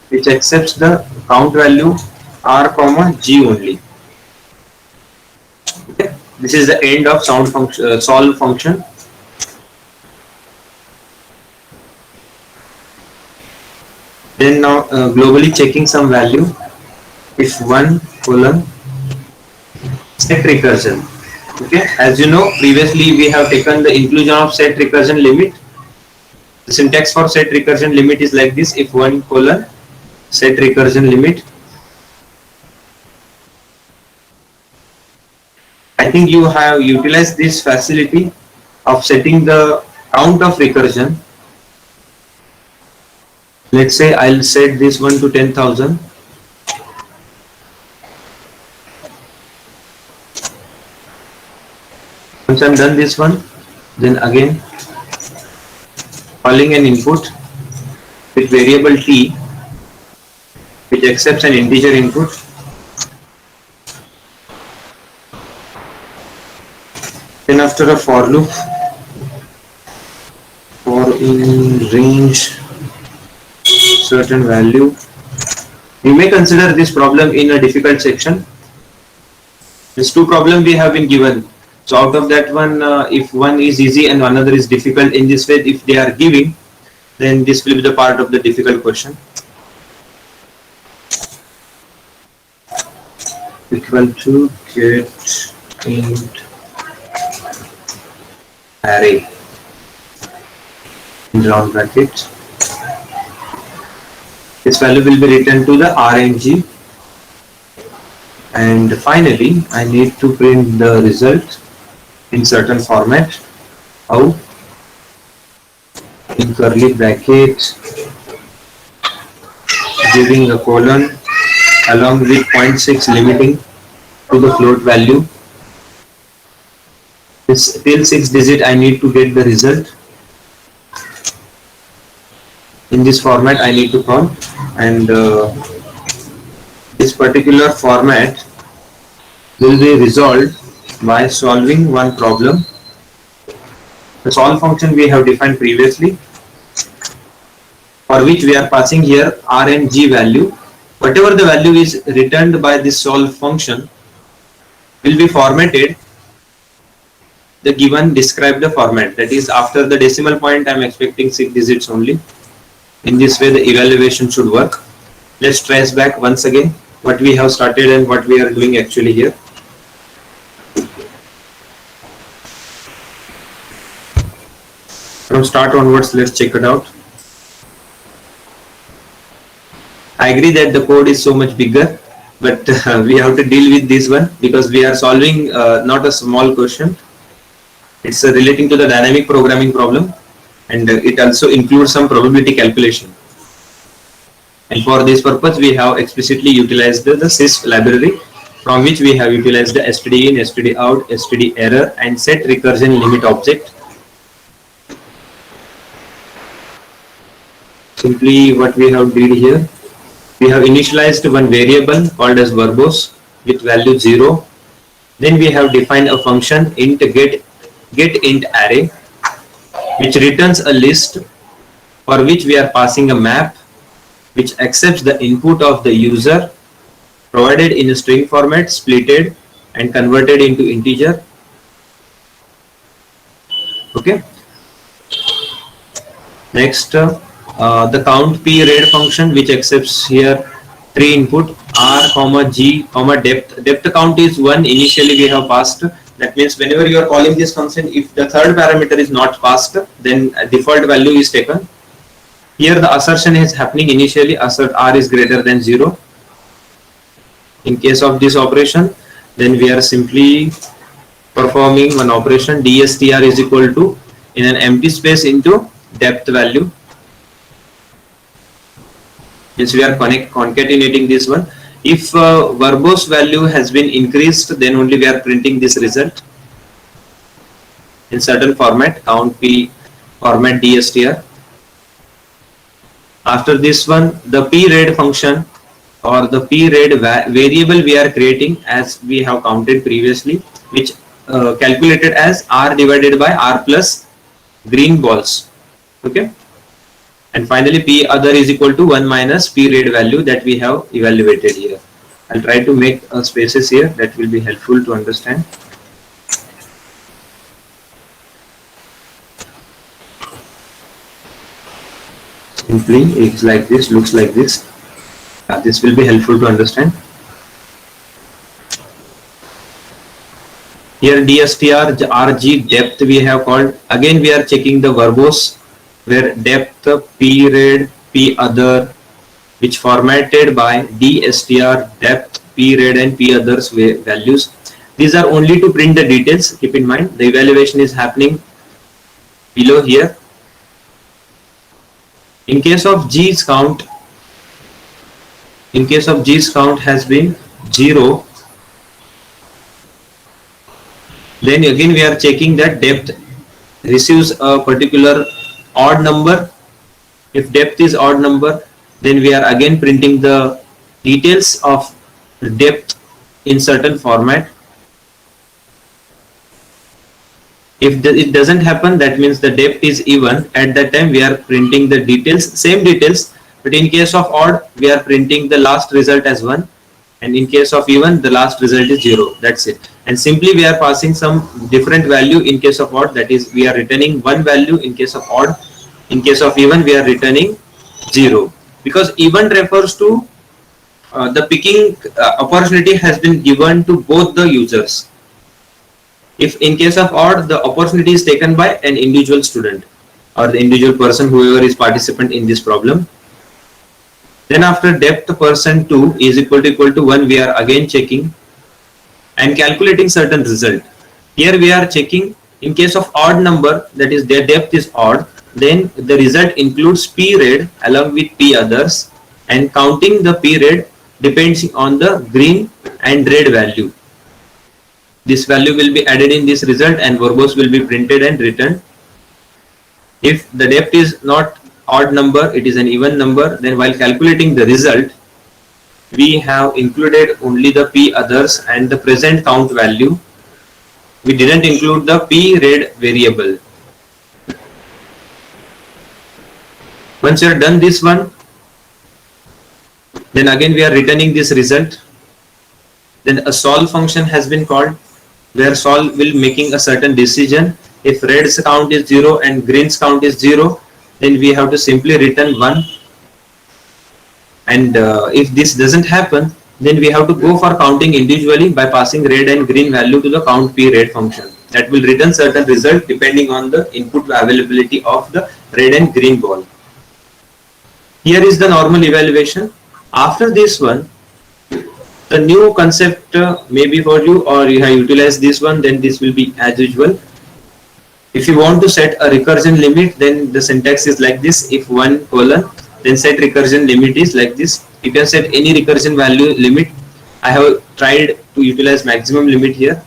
which accepts the count value r comma g only. Okay. This is the end of solve function. Then now globally checking some value. If 1 colon set recursion. Okay, as you know, previously we have taken the inclusion of set recursion limit. The syntax for set recursion limit is like this: if one colon set recursion limit. I think you have utilized this facility of setting the count of recursion. Let's say I'll set this one to 10,000. Once I'm done this one, then again calling an input with variable t, which accepts an integer input. Then after a for loop, for in range certain value. We may consider this problem in a difficult section. These two problems we have been given. So out of that one, if one is easy and another is difficult, in this way, if they are giving, then this will be the part of the difficult question. Equal to get int array in round bracket. This value will be returned to the RNG, and finally I need to print the result in certain format. How? In curly bracket, giving a colon along with 0.6 limiting to the float value. This till 6 digit I need to get the result. In this format I need to call, and this particular format will be resolved by solving one problem. The solve function we have defined previously, for which we are passing here RNG value. Whatever the value is returned by this solve function will be formatted the given describe the format, that is after the decimal point I am expecting 6 digits only. In this way the evaluation should work. Let's trace back once again what we have started and what we are doing actually here. From start onwards, let's check it out. I agree that the code is so much bigger, but we have to deal with this one because we are solving not a small question. It's relating to the dynamic programming problem, and it also includes some probability calculation. And for this purpose, we have explicitly utilized the sys library, from which we have utilized the std in, std out, std error, and set recursion limit object. Simply what we have did here, we have initialized one variable called as verbose with value 0. Then we have defined a function int get int array, which returns a list for which we are passing a map which accepts the input of the user provided in a string format, splitted and converted into integer. Okay. Next, the count p read function, which accepts here 3 input r, g, depth. Depth count is 1. Initially we have passed. That means whenever you are calling this function, if the third parameter is not passed, then a default value is taken. Here the assertion is happening initially, assert r is greater than 0. In case of this operation, then we are simply performing one operation, dstr is equal to in an empty space into depth value. Means we are concatenating this one. If verbose value has been increased, then only we are printing this result in certain format, count p format dstr. After this one, the p read function or the p read variable we are creating, as we have counted previously, which calculated as r divided by r plus green balls. Okay. And finally p other is equal to 1 minus p read value that we have evaluated here. I'll try to make spaces here, that will be helpful to understand. Simply it's like this, looks like this. This will be helpful to understand. Here dstr rg depth we have called. Again we are checking the verbose where depth, period, p other, which formatted by dstr depth, period and p others values. These are only to print the details. Keep in mind the evaluation is happening below here. In case of G's count, has been 0, then again we are checking that depth receives a particular odd number. If depth is odd number, then we are again printing the details of depth in certain format. If it doesn't happen, that means the depth is even. At that time we are printing the details, same details, but in case of odd we are printing the last result as 1, and in case of even the last result is 0. That's it. And simply we are passing some different value in case of odd, that is we are returning one value in case of odd. In case of even we are returning 0, because even refers to the picking opportunity has been given to both the users. If in case of odd, the opportunity is taken by an individual student or the individual person, whoever is participant in this problem. Then after depth %2 is equal to 1, we are again checking and calculating certain result. Here we are checking in case of odd number, that is their depth is odd, then the result includes period along with p others, and counting the period depends on the green and red value. This value will be added in this result and verbose will be printed and written. If the depth is not odd number, it is an even number, then while calculating the result, we have included only the p others and the present count value. We didn't include the p red variable. Once you are done this one, then again we are returning this result. Then a solve function has been called, where solve will making a certain decision. If red's count is 0 and green's count is 0, then we have to simply return 1. And if this doesn't happen, then we have to go for counting individually by passing red and green value to the count p red function. That will return certain result depending on the input availability of the red and green ball. Here is the normal evaluation. After this one, the new concept may be for you, or you have utilized this one, then this will be as usual. If you want to set a recursion limit, then the syntax is like this. If 1 colon, then set recursion limit is like this. You can set any recursion value limit. I have tried to utilize maximum limit here,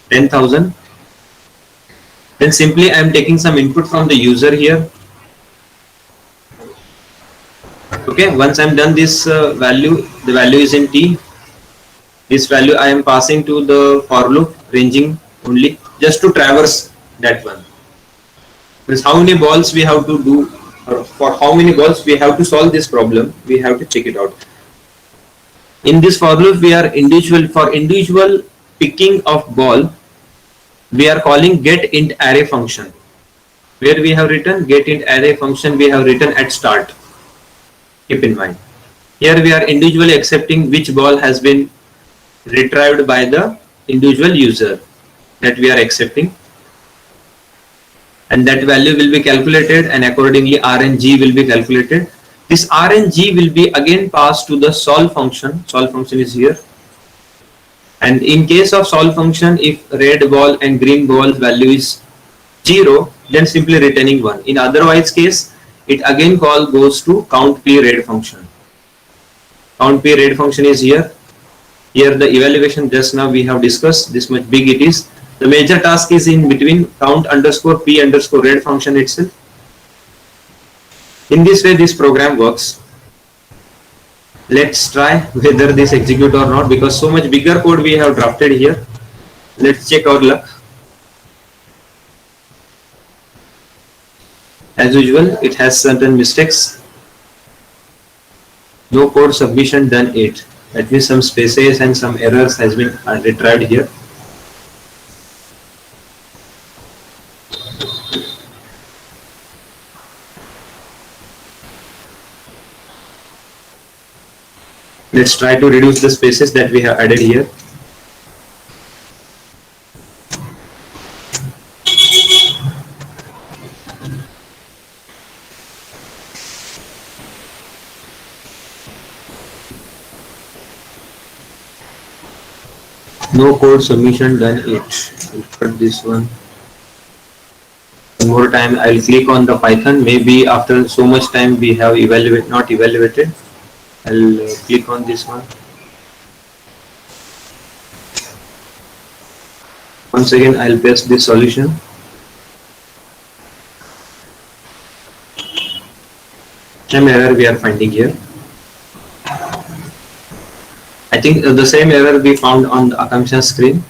10,000. Then simply I am taking some input from the user here. Okay, once I am done this value, the value is in t. This value I am passing to the for loop ranging only, just to traverse that one. Because how many balls we have to do, or for how many balls we have to solve this problem, we have to check it out. In this for loop, we are for individual picking of ball, we are calling getIntArray function. Where we have written getIntArray function, we have written at start. Keep in mind. Here we are individually accepting which ball has been retrieved by the individual user that we are accepting, and that value will be calculated, and accordingly R and G will be calculated. This R and G will be again passed to the solve function. Solve function is here, and in case of solve function, if red ball and green ball value is 0, then simply returning 1. In otherwise case, it again goes to count p red function. Count p red function is here. Here the evaluation just now we have discussed, this much big it is. The major task is in between count underscore p underscore red function itself. In this way this program works. Let's try whether this execute or not, because so much bigger code we have drafted here. Let's check our luck. As usual, it has certain mistakes. No code submission done 8. That means some spaces and some errors has been retrieved here. Let's try to reduce the spaces that we have added here. No code submission done yet. I'll cut this one. One more time, I'll click on the Python. Maybe after so much time we have not evaluated. I'll click on this one. Once again, I'll paste this solution. Same error we are finding here. I think the same error we found on the Akanksha's screen.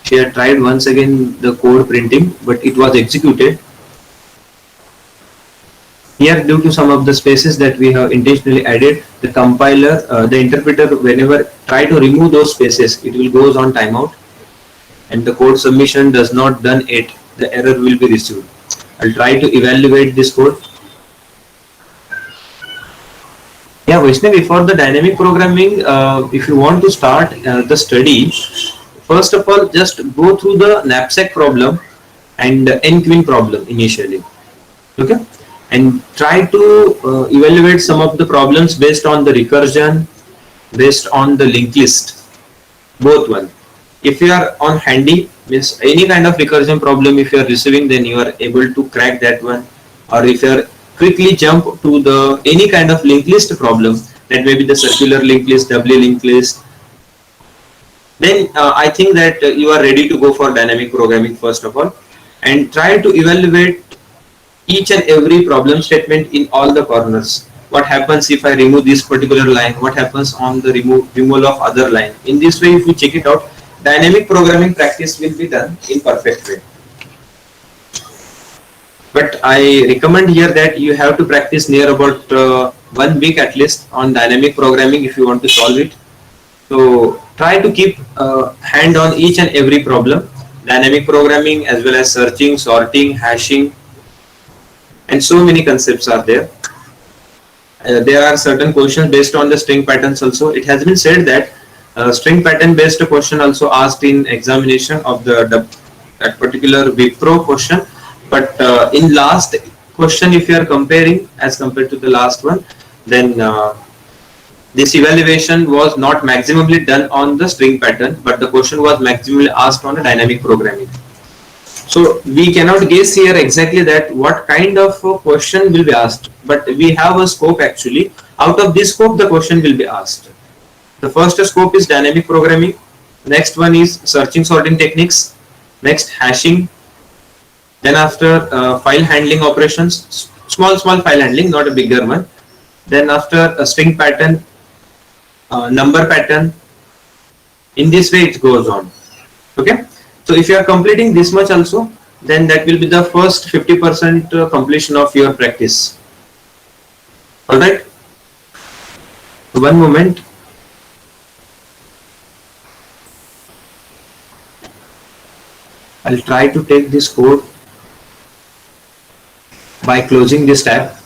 She had tried once again the code printing, but it was executed. Here, due to some of the spaces that we have intentionally added, the compiler, the interpreter, whenever try to remove those spaces, it will goes on timeout, and the code submission does not done it. The error will be received. I'll try to evaluate this code. Yeah, Vaishnavi, for the dynamic programming, if you want to start the study, first of all, just go through the knapsack problem and n-queen problem initially. Okay, and try to evaluate some of the problems based on the recursion, based on the linked list, both one. If you are on handy, means any kind of recursion problem if you are receiving, then you are able to crack that one. Or if you are quickly jump to the any kind of linked list problem, that may be the circular linked list, doubly linked list, then I think that you are ready to go for dynamic programming first of all, and try to evaluate each and every problem statement in all the corners. What happens if I remove this particular line? What happens on the removal of other line? In this way, if you check it out, dynamic programming practice will be done in perfect way. But I recommend here that you have to practice near about 1 week at least on dynamic programming if you want to solve it. So try to keep hand on each and every problem, dynamic programming as well as searching, sorting, hashing, and so many concepts are there. There are certain questions based on the string patterns also. It has been said that string pattern based question also asked in examination of that particular Wipro question. But in last question, if you are comparing as compared to the last one, then this evaluation was not maximally done on the string pattern, but the question was maximally asked on a dynamic programming. So we cannot guess here exactly that what kind of a question will be asked, but we have a scope actually. Out of this scope, the question will be asked. The first scope is dynamic programming. Next one is searching sorting techniques. Next hashing. Then after file handling operations, small file handling, not a bigger one. Then after a string pattern, number pattern. In this way it goes on. Okay. So if you are completing this much also, then that will be the first 50% completion of your practice. Alright. One moment. I'll try to take this code by closing this tab.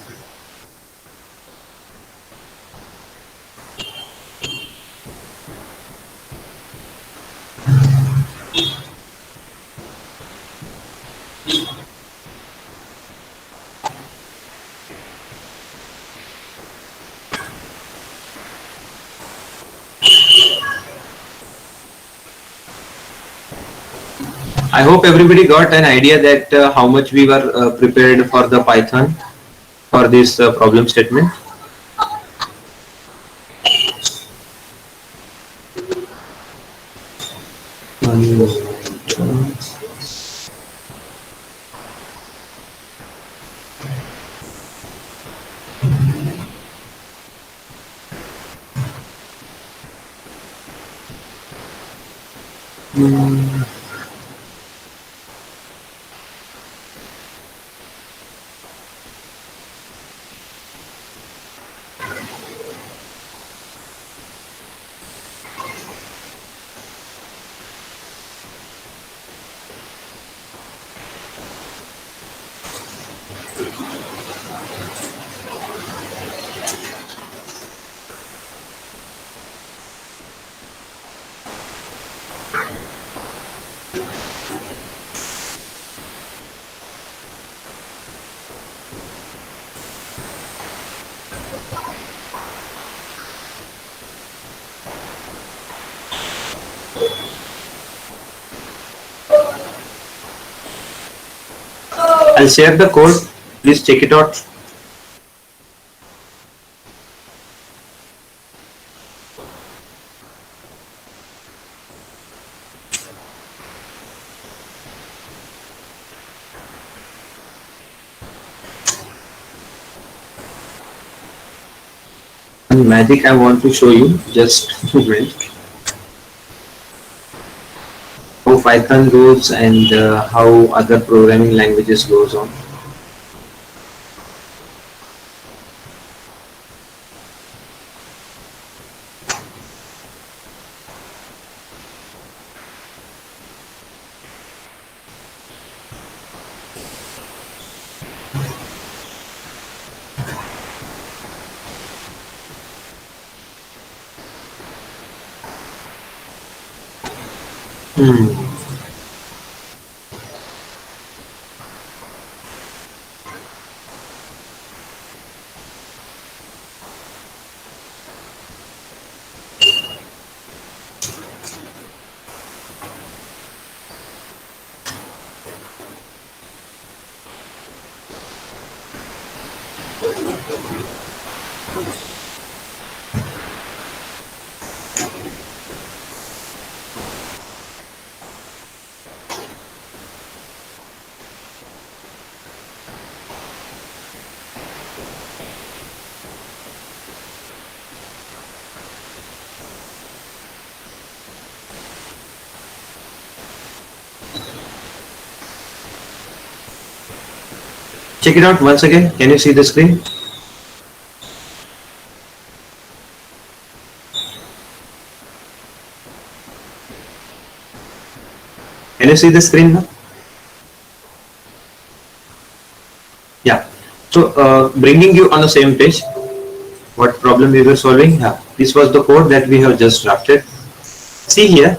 I hope everybody got an idea that how much we were prepared for the Python for this problem statement. I'll share the code. Please check it out. Magic I want to show you, just a moment, how Python goes and how other programming languages goes on. Check it out once again. Can you see the screen? Can you see the screen now? Yeah. So bringing you on the same page, what problem we were solving? Yeah. This was the code that we have just drafted. See here,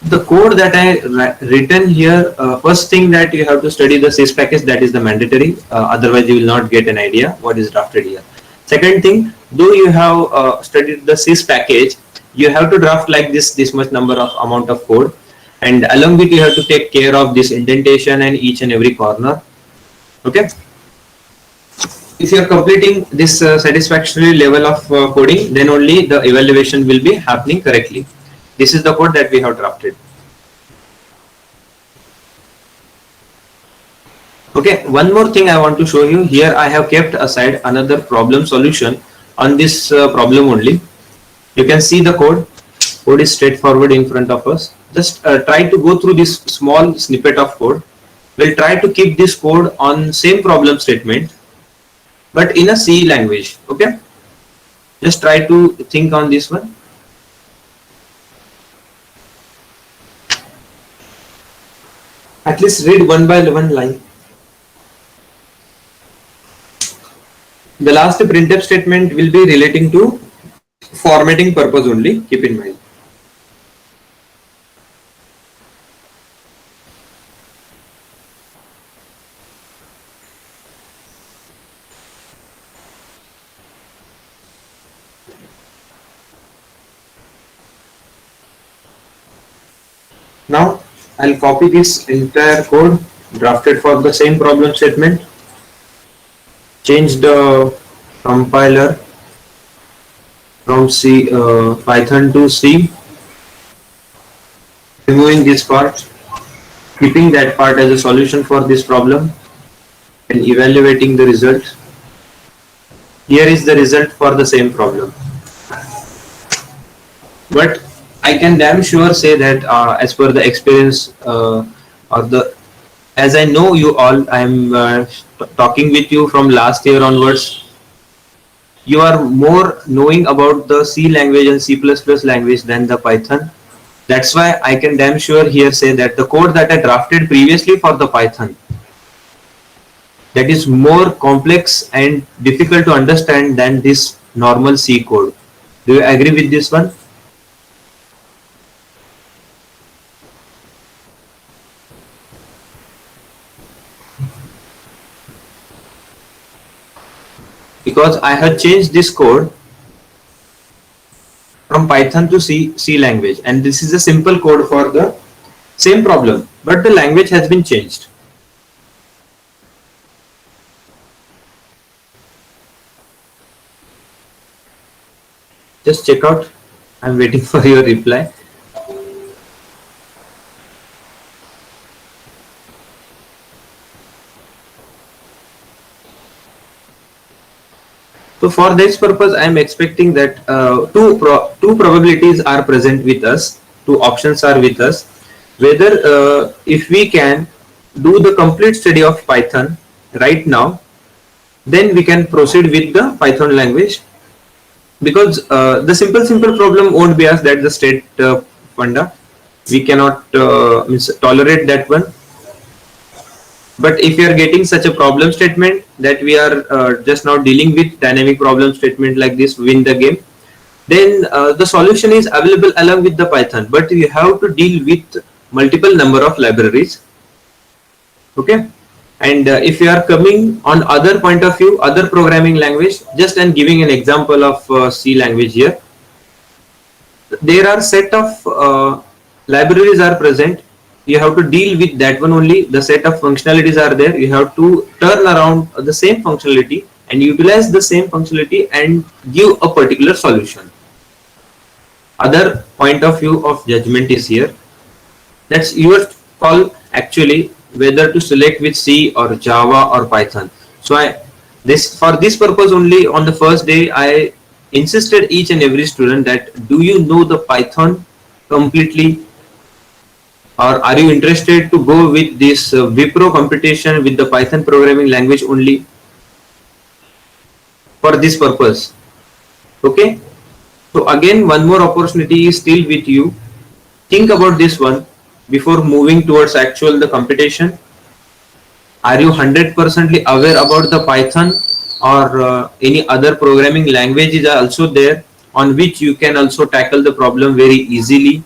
the code that I written here, first thing that you have to study the sys package, that is the mandatory, otherwise you will not get an idea what is drafted here. Second thing, though you have studied the sys package, you have to draft like this much number of amount of code, and along with you have to take care of this indentation and each and every corner. Okay. If you are completing this satisfactory level of coding, then only the evaluation will be happening correctly. This is the code that we have drafted. Okay, one more thing I want to show you here. I have kept aside another problem solution on this problem only. You can see the code. Code is straightforward in front of us. Just try to go through this small snippet of code. We'll try to keep this code on same problem statement, but in a C language. Okay, just try to think on this one. At least read one by one line. The last printf statement will be relating to formatting purpose only. Keep in mind. Now I'll copy this entire code drafted for the same problem statement. Change the compiler from C Python to C, removing this part, keeping that part as a solution for this problem, and evaluating the result. Here is the result for the same problem. But I can damn sure say that as per the experience as I know you all, I am talking with you from last year onwards. You are more knowing about the C language and C++ language than the Python. That's why I can damn sure here say that the code that I drafted previously for the Python, that is more complex and difficult to understand than this normal C code. Do you agree with this one? Because I have changed this code from Python to C language, and this is a simple code for the Same problem, but the language has been changed. Just check out. I'm waiting for your reply. So for this purpose, I am expecting that two probabilities are present with us, two options are with us. Whether if we can do the complete study of Python right now, then we can proceed with the Python language, because the simple problem won't be as that the state funda. We cannot tolerate that one. But if you are getting such a problem statement that we are just now dealing with dynamic problem statement like this, win the game, then the solution is available along with the Python, but you have to deal with multiple number of libraries. Okay. And if you are coming on other point of view, other programming language, just I'm giving an example of C language here. There are set of libraries are present. You have to deal with that one only. The set of functionalities are there. You have to turn around the same functionality and utilize the same functionality and give a particular solution. Other point of view of judgment is here. That's your call actually, whether to select with C or Java or Python. So for this purpose only, on the first day I insisted each and every student that do you know the Python completely, or are you interested to go with this Wipro competition with the Python programming language only for this purpose. Okay. So again, one more opportunity is still with you. Think about this one before moving towards actual the competition. Are you 100% aware about the Python, or any other programming languages are also there on which you can also tackle the problem very easily?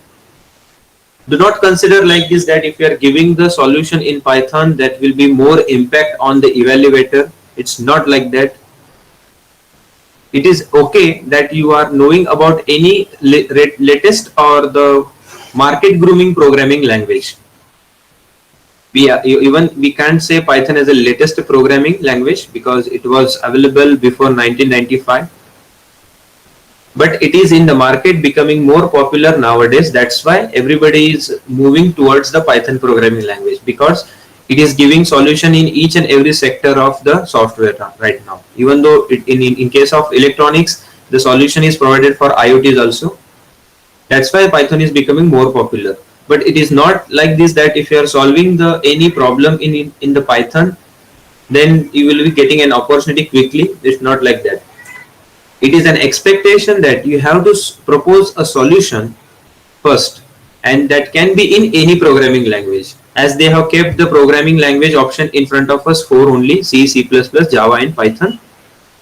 Do not consider like this that if you are giving the solution in Python, that will be more impact on the evaluator. It's not like that. It is okay that you are knowing about any latest or the market grooming programming language. We can't say Python is the latest programming language because it was available before 1995, but it is in the market becoming more popular nowadays. That's why everybody is moving towards the Python programming language, because it is giving solution in each and every sector of the software right now. Even though in case of electronics, the solution is provided for IoTs also. That's why Python is becoming more popular. But it is not like this that if you are solving the any problem in the Python, then you will be getting an opportunity quickly. It's not like that. It is an expectation that you have to propose a solution first, and that can be in any programming language, as they have kept the programming language option in front of us for only C, C++, Java and Python.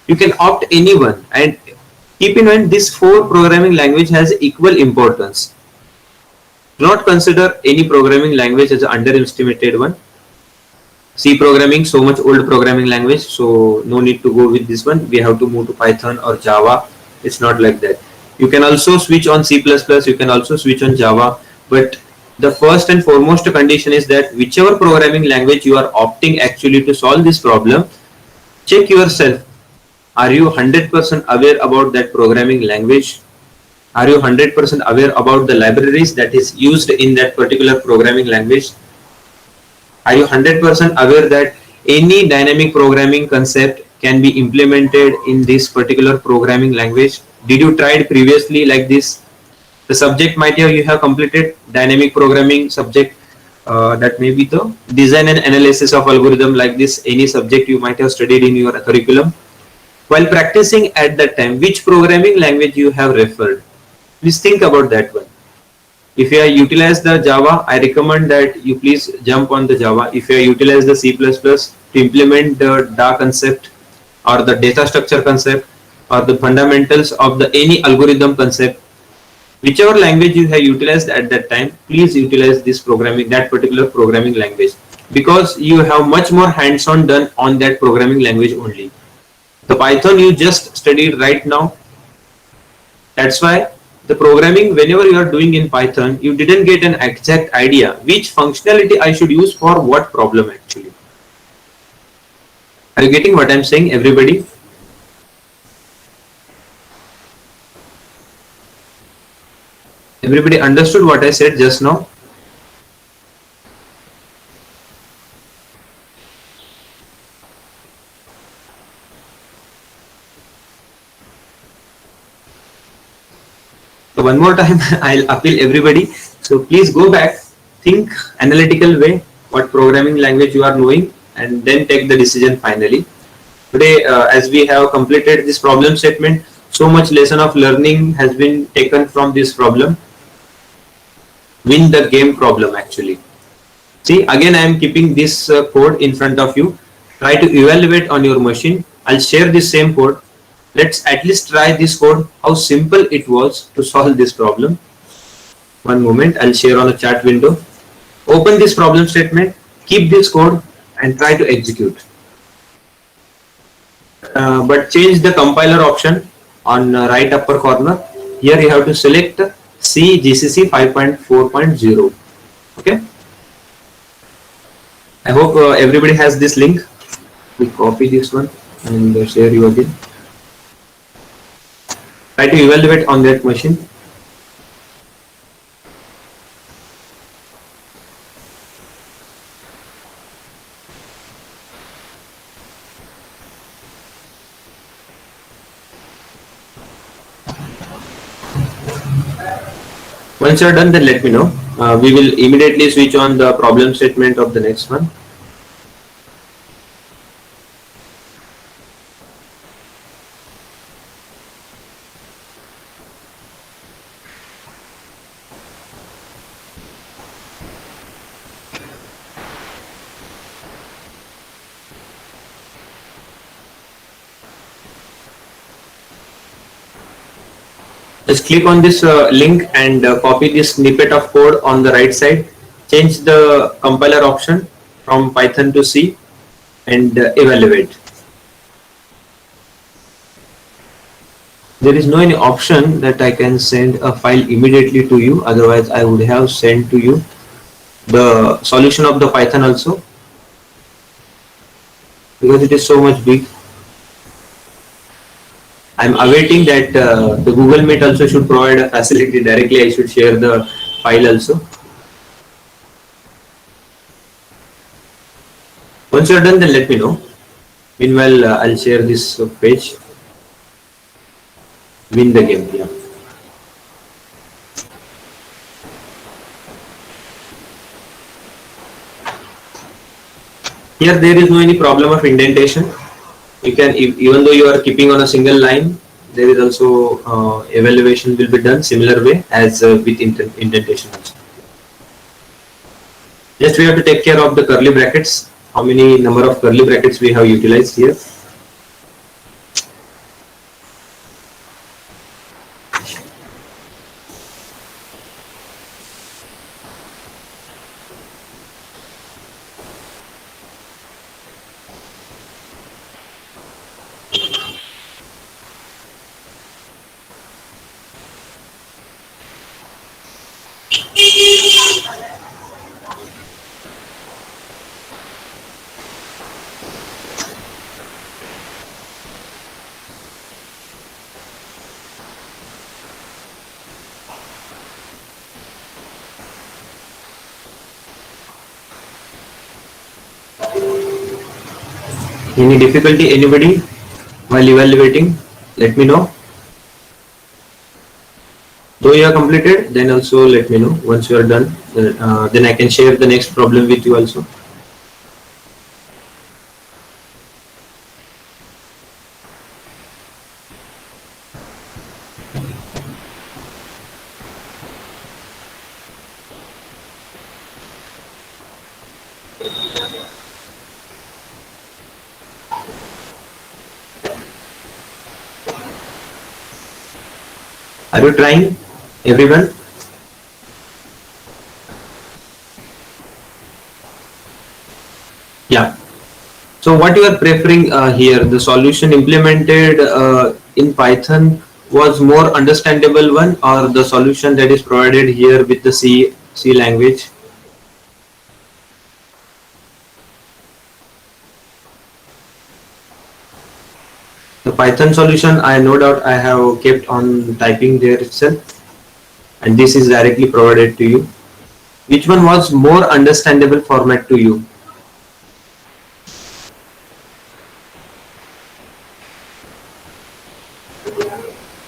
You can opt any one, and keep in mind this 4 programming language has equal importance. Do not consider any programming language as an underestimated one. C programming, so much old programming language, so no need to go with this one. We have to move to Python or Java. It's not like that. You can also switch on C++, you can also switch on Java, but the first and foremost condition is that whichever programming language you are opting actually to solve this problem, check yourself. Are you 100% aware about that programming language? Are you 100% aware about the libraries that is used in that particular programming language? Are you 100% aware that any dynamic programming concept can be implemented in this particular programming language? Did you try it previously like this? The subject might have you have completed dynamic programming subject, that may be the design and analysis of algorithm like this. Any subject you might have studied in your curriculum. While practicing at that time, which programming language you have referred? Please think about that one. If you are utilize the Java, I recommend that you please jump on the Java. If you utilize the C++ to implement the DA concept or the data structure concept or the fundamentals of the any algorithm concept, whichever language you have utilized at that time, please utilize this programming, that particular programming language, because you have much more hands-on done on that programming language only. The Python you just studied right now, that's why the programming, whenever you are doing in Python, you didn't get an exact idea which functionality I should use for what problem actually. Are you getting what I'm saying, everybody? Everybody understood what I said just now? So one more time, I'll appeal everybody. So please go back, think analytical way, what programming language you are knowing, and then take the decision finally. Today, as we have completed this problem statement, so much lesson of learning has been taken from this problem. Win the game problem actually. See, again I am keeping this code in front of you. Try to evaluate on your machine. I'll share this same code. Let's at least try this code, how simple it was to solve this problem. One moment, I'll share on a chat window. Open this problem statement, keep this code and try to execute. But change the compiler option on right upper corner. Here you have to select C GCC 5.4.0. Okay. I hope everybody has this link. We copy this one and share you again. Try to evaluate on that machine. Once you're done, then let me know. We will immediately switch on the problem statement of the next one. Just click on this link and copy this snippet of code on the right side. Change the compiler option from Python to C and evaluate. There is no any option that I can send a file immediately to you. Otherwise, I would have sent to you the solution of the Python also, because it is so much big. I'm awaiting that the Google Meet also should provide a facility directly. I should share the file also. Once you're done, then let me know. Meanwhile, I'll share this page. Win the game. Yeah. Here there is no any problem of indentation. You can, even though you are keeping on a single line, there is also evaluation will be done similar way as with indentation also. Just we have to take care of the curly brackets. How many number of curly brackets we have utilized here. Any difficulty, anybody, while evaluating? Let me know. Though you are completed, then also let me know. Once you are done, then I can share the next problem with you also. Are you trying, everyone? Yeah. So what you are preferring here, the solution implemented in Python was more understandable one, or the solution that is provided here with the C language? The Python solution, I no doubt I have kept on typing there itself, and this is directly provided to you. Which one was more understandable format to you?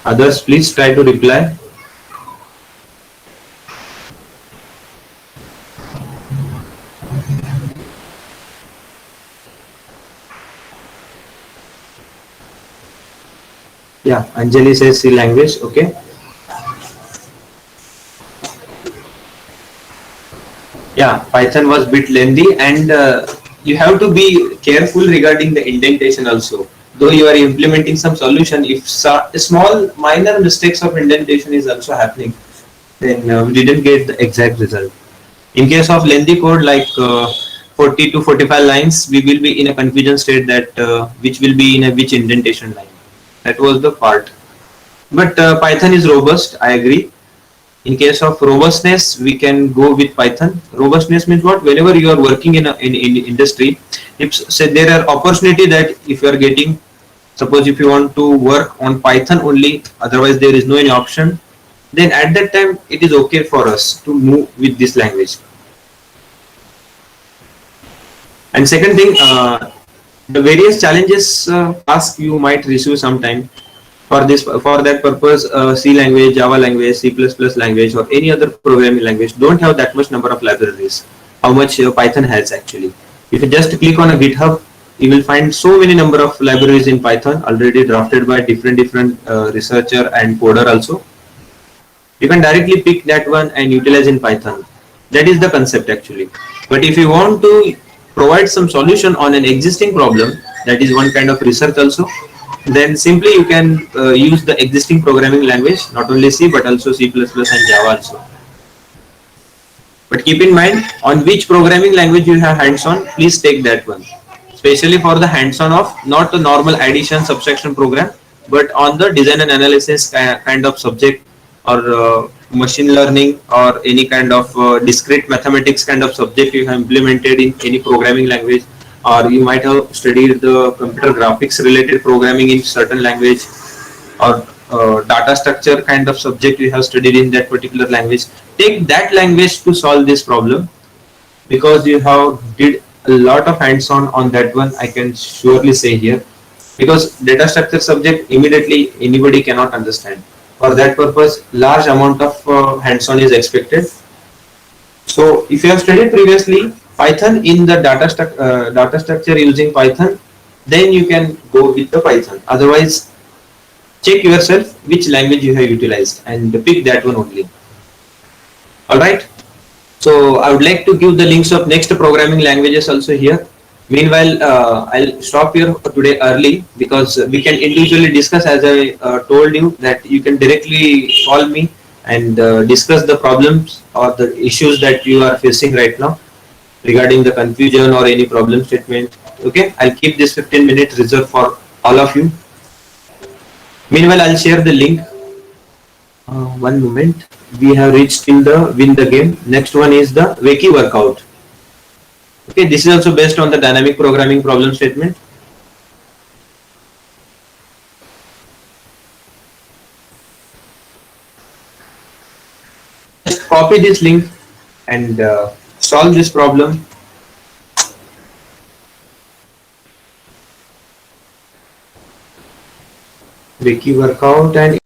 Others, please try to reply. Yeah, Anjali says C language. Okay. Yeah, Python was bit lengthy, and you have to be careful regarding the indentation also. Though you are implementing some solution, if small minor mistakes of indentation is also happening, then we didn't get the exact result. In case of lengthy code like 40 to 45 lines, we will be in a confusion state that which will be in a which indentation line. That was the part. But Python is robust, I agree. In case of robustness, we can go with Python. Robustness means what? Whenever you are working in industry, if say there are opportunity that if you are getting, suppose if you want to work on Python only, otherwise there is no any option, then at that time it is okay for us to move with this language. And second thing, the various challenges task you might receive sometime. For that purpose, C language, Java language, C++ language, or any other programming language don't have that much number of libraries. How much Python has actually? If you just click on a GitHub, you will find so many number of libraries in Python already drafted by different researcher and coder also. You can directly pick that one and utilize in Python. That is the concept actually. But if you want to provide some solution on an existing problem, that is one kind of research also, then simply you can use the existing programming language, not only C but also C++ and Java also. But keep in mind on which programming language you have hands-on, please take that one. Especially for the hands-on of not the normal addition subtraction program, but on the design and analysis kind of subject, or machine learning, or any kind of discrete mathematics kind of subject you have implemented in any programming language, or you might have studied the computer graphics related programming in certain language, or data structure kind of subject you have studied in that particular language. Take that language to solve this problem, because you have did a lot of hands-on on that one, I can surely say here. Because data structure subject immediately anybody cannot understand. For that purpose, large amount of hands-on is expected. So if you have studied previously Python in the data structure using Python, then you can go with the Python. Otherwise, check yourself which language you have utilized and pick that one only. All right. So I would like to give the links of next programming languages also here. Meanwhile, I'll stop here for today early, because we can individually discuss, as I told you that you can directly call me and discuss the problems or the issues that you are facing right now regarding the confusion or any problem statement. Okay, I'll keep this 15 minutes reserved for all of you. Meanwhile, I'll share the link. One moment. We have reached till the win the game. Next one is the Wiki workout. Okay, this is also based on the dynamic programming problem statement. Just copy this link and solve this problem. Wiki workout, and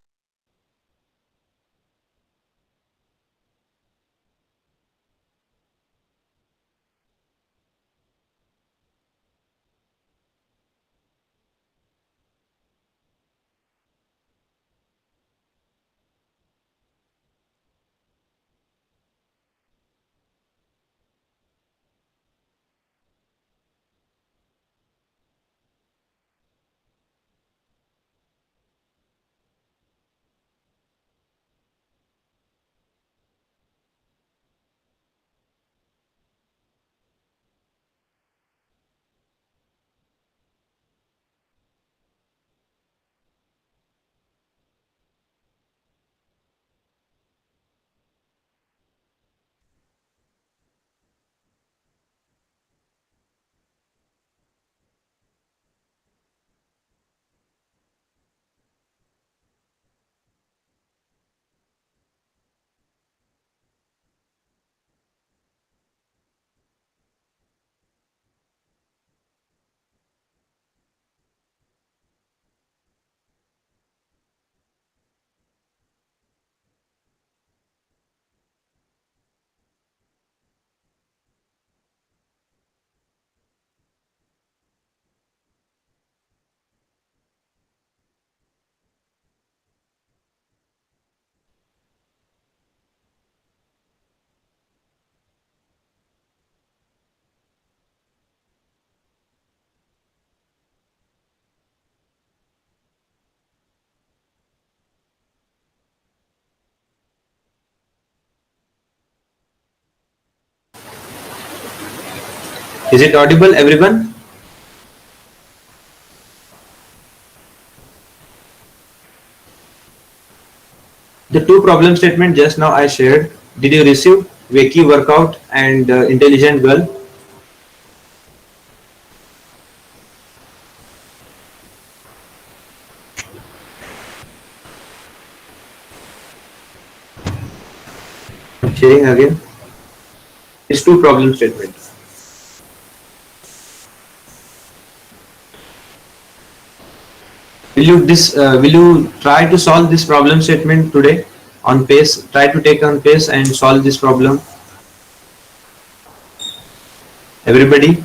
Is it audible, everyone? The two problem statement just now I shared. Did you receive Wakey workout and intelligent girl? Sharing again. These two problem statements. Will you try to solve this problem statement today on pace? Try to take on pace and solve this problem. Everybody.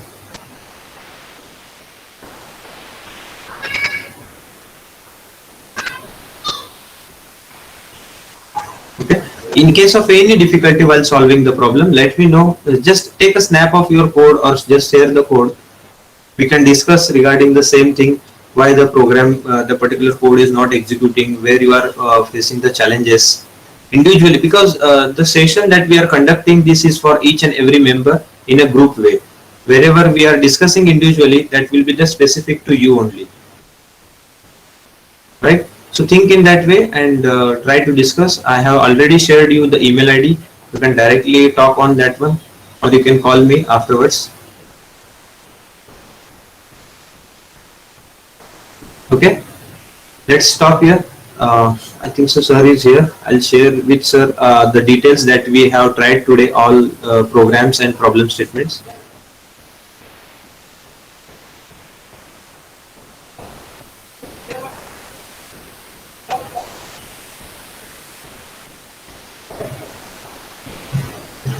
Okay. In case of any difficulty while solving the problem, let me know. Just take a snap of your code or just share the code. We can discuss regarding the same thing, why the program, the particular code is not executing, where you are facing the challenges individually, because the session that we are conducting, this is for each and every member in a group way. Wherever we are discussing individually, that will be just specific to you only, right? So think in that way and try to discuss. I have already shared you the email ID. You can directly talk on that one, or you can call me afterwards. Okay, let's stop here. I think so sir is here. I'll share with sir the details that we have tried today, all programs and problem statements.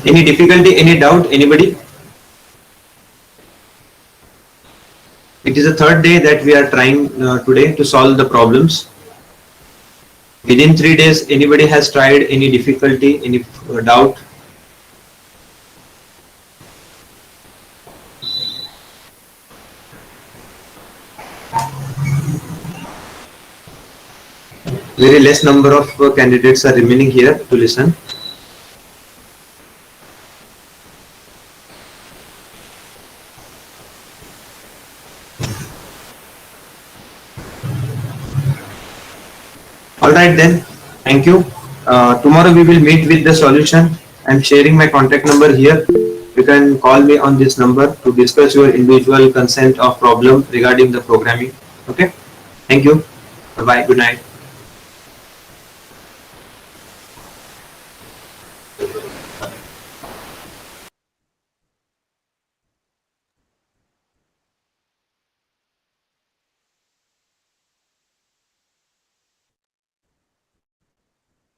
Any difficulty, any doubt, anybody? It is the third day that we are trying today to solve the problems. Within 3 days, anybody has tried any difficulty, any doubt? Very less number of candidates are remaining here to listen. Alright then, thank you. Tomorrow we will meet with the solution. I'm sharing my contact number here. You can call me on this number to discuss your individual consent of problem regarding the programming. Okay, thank you. Bye bye, good night.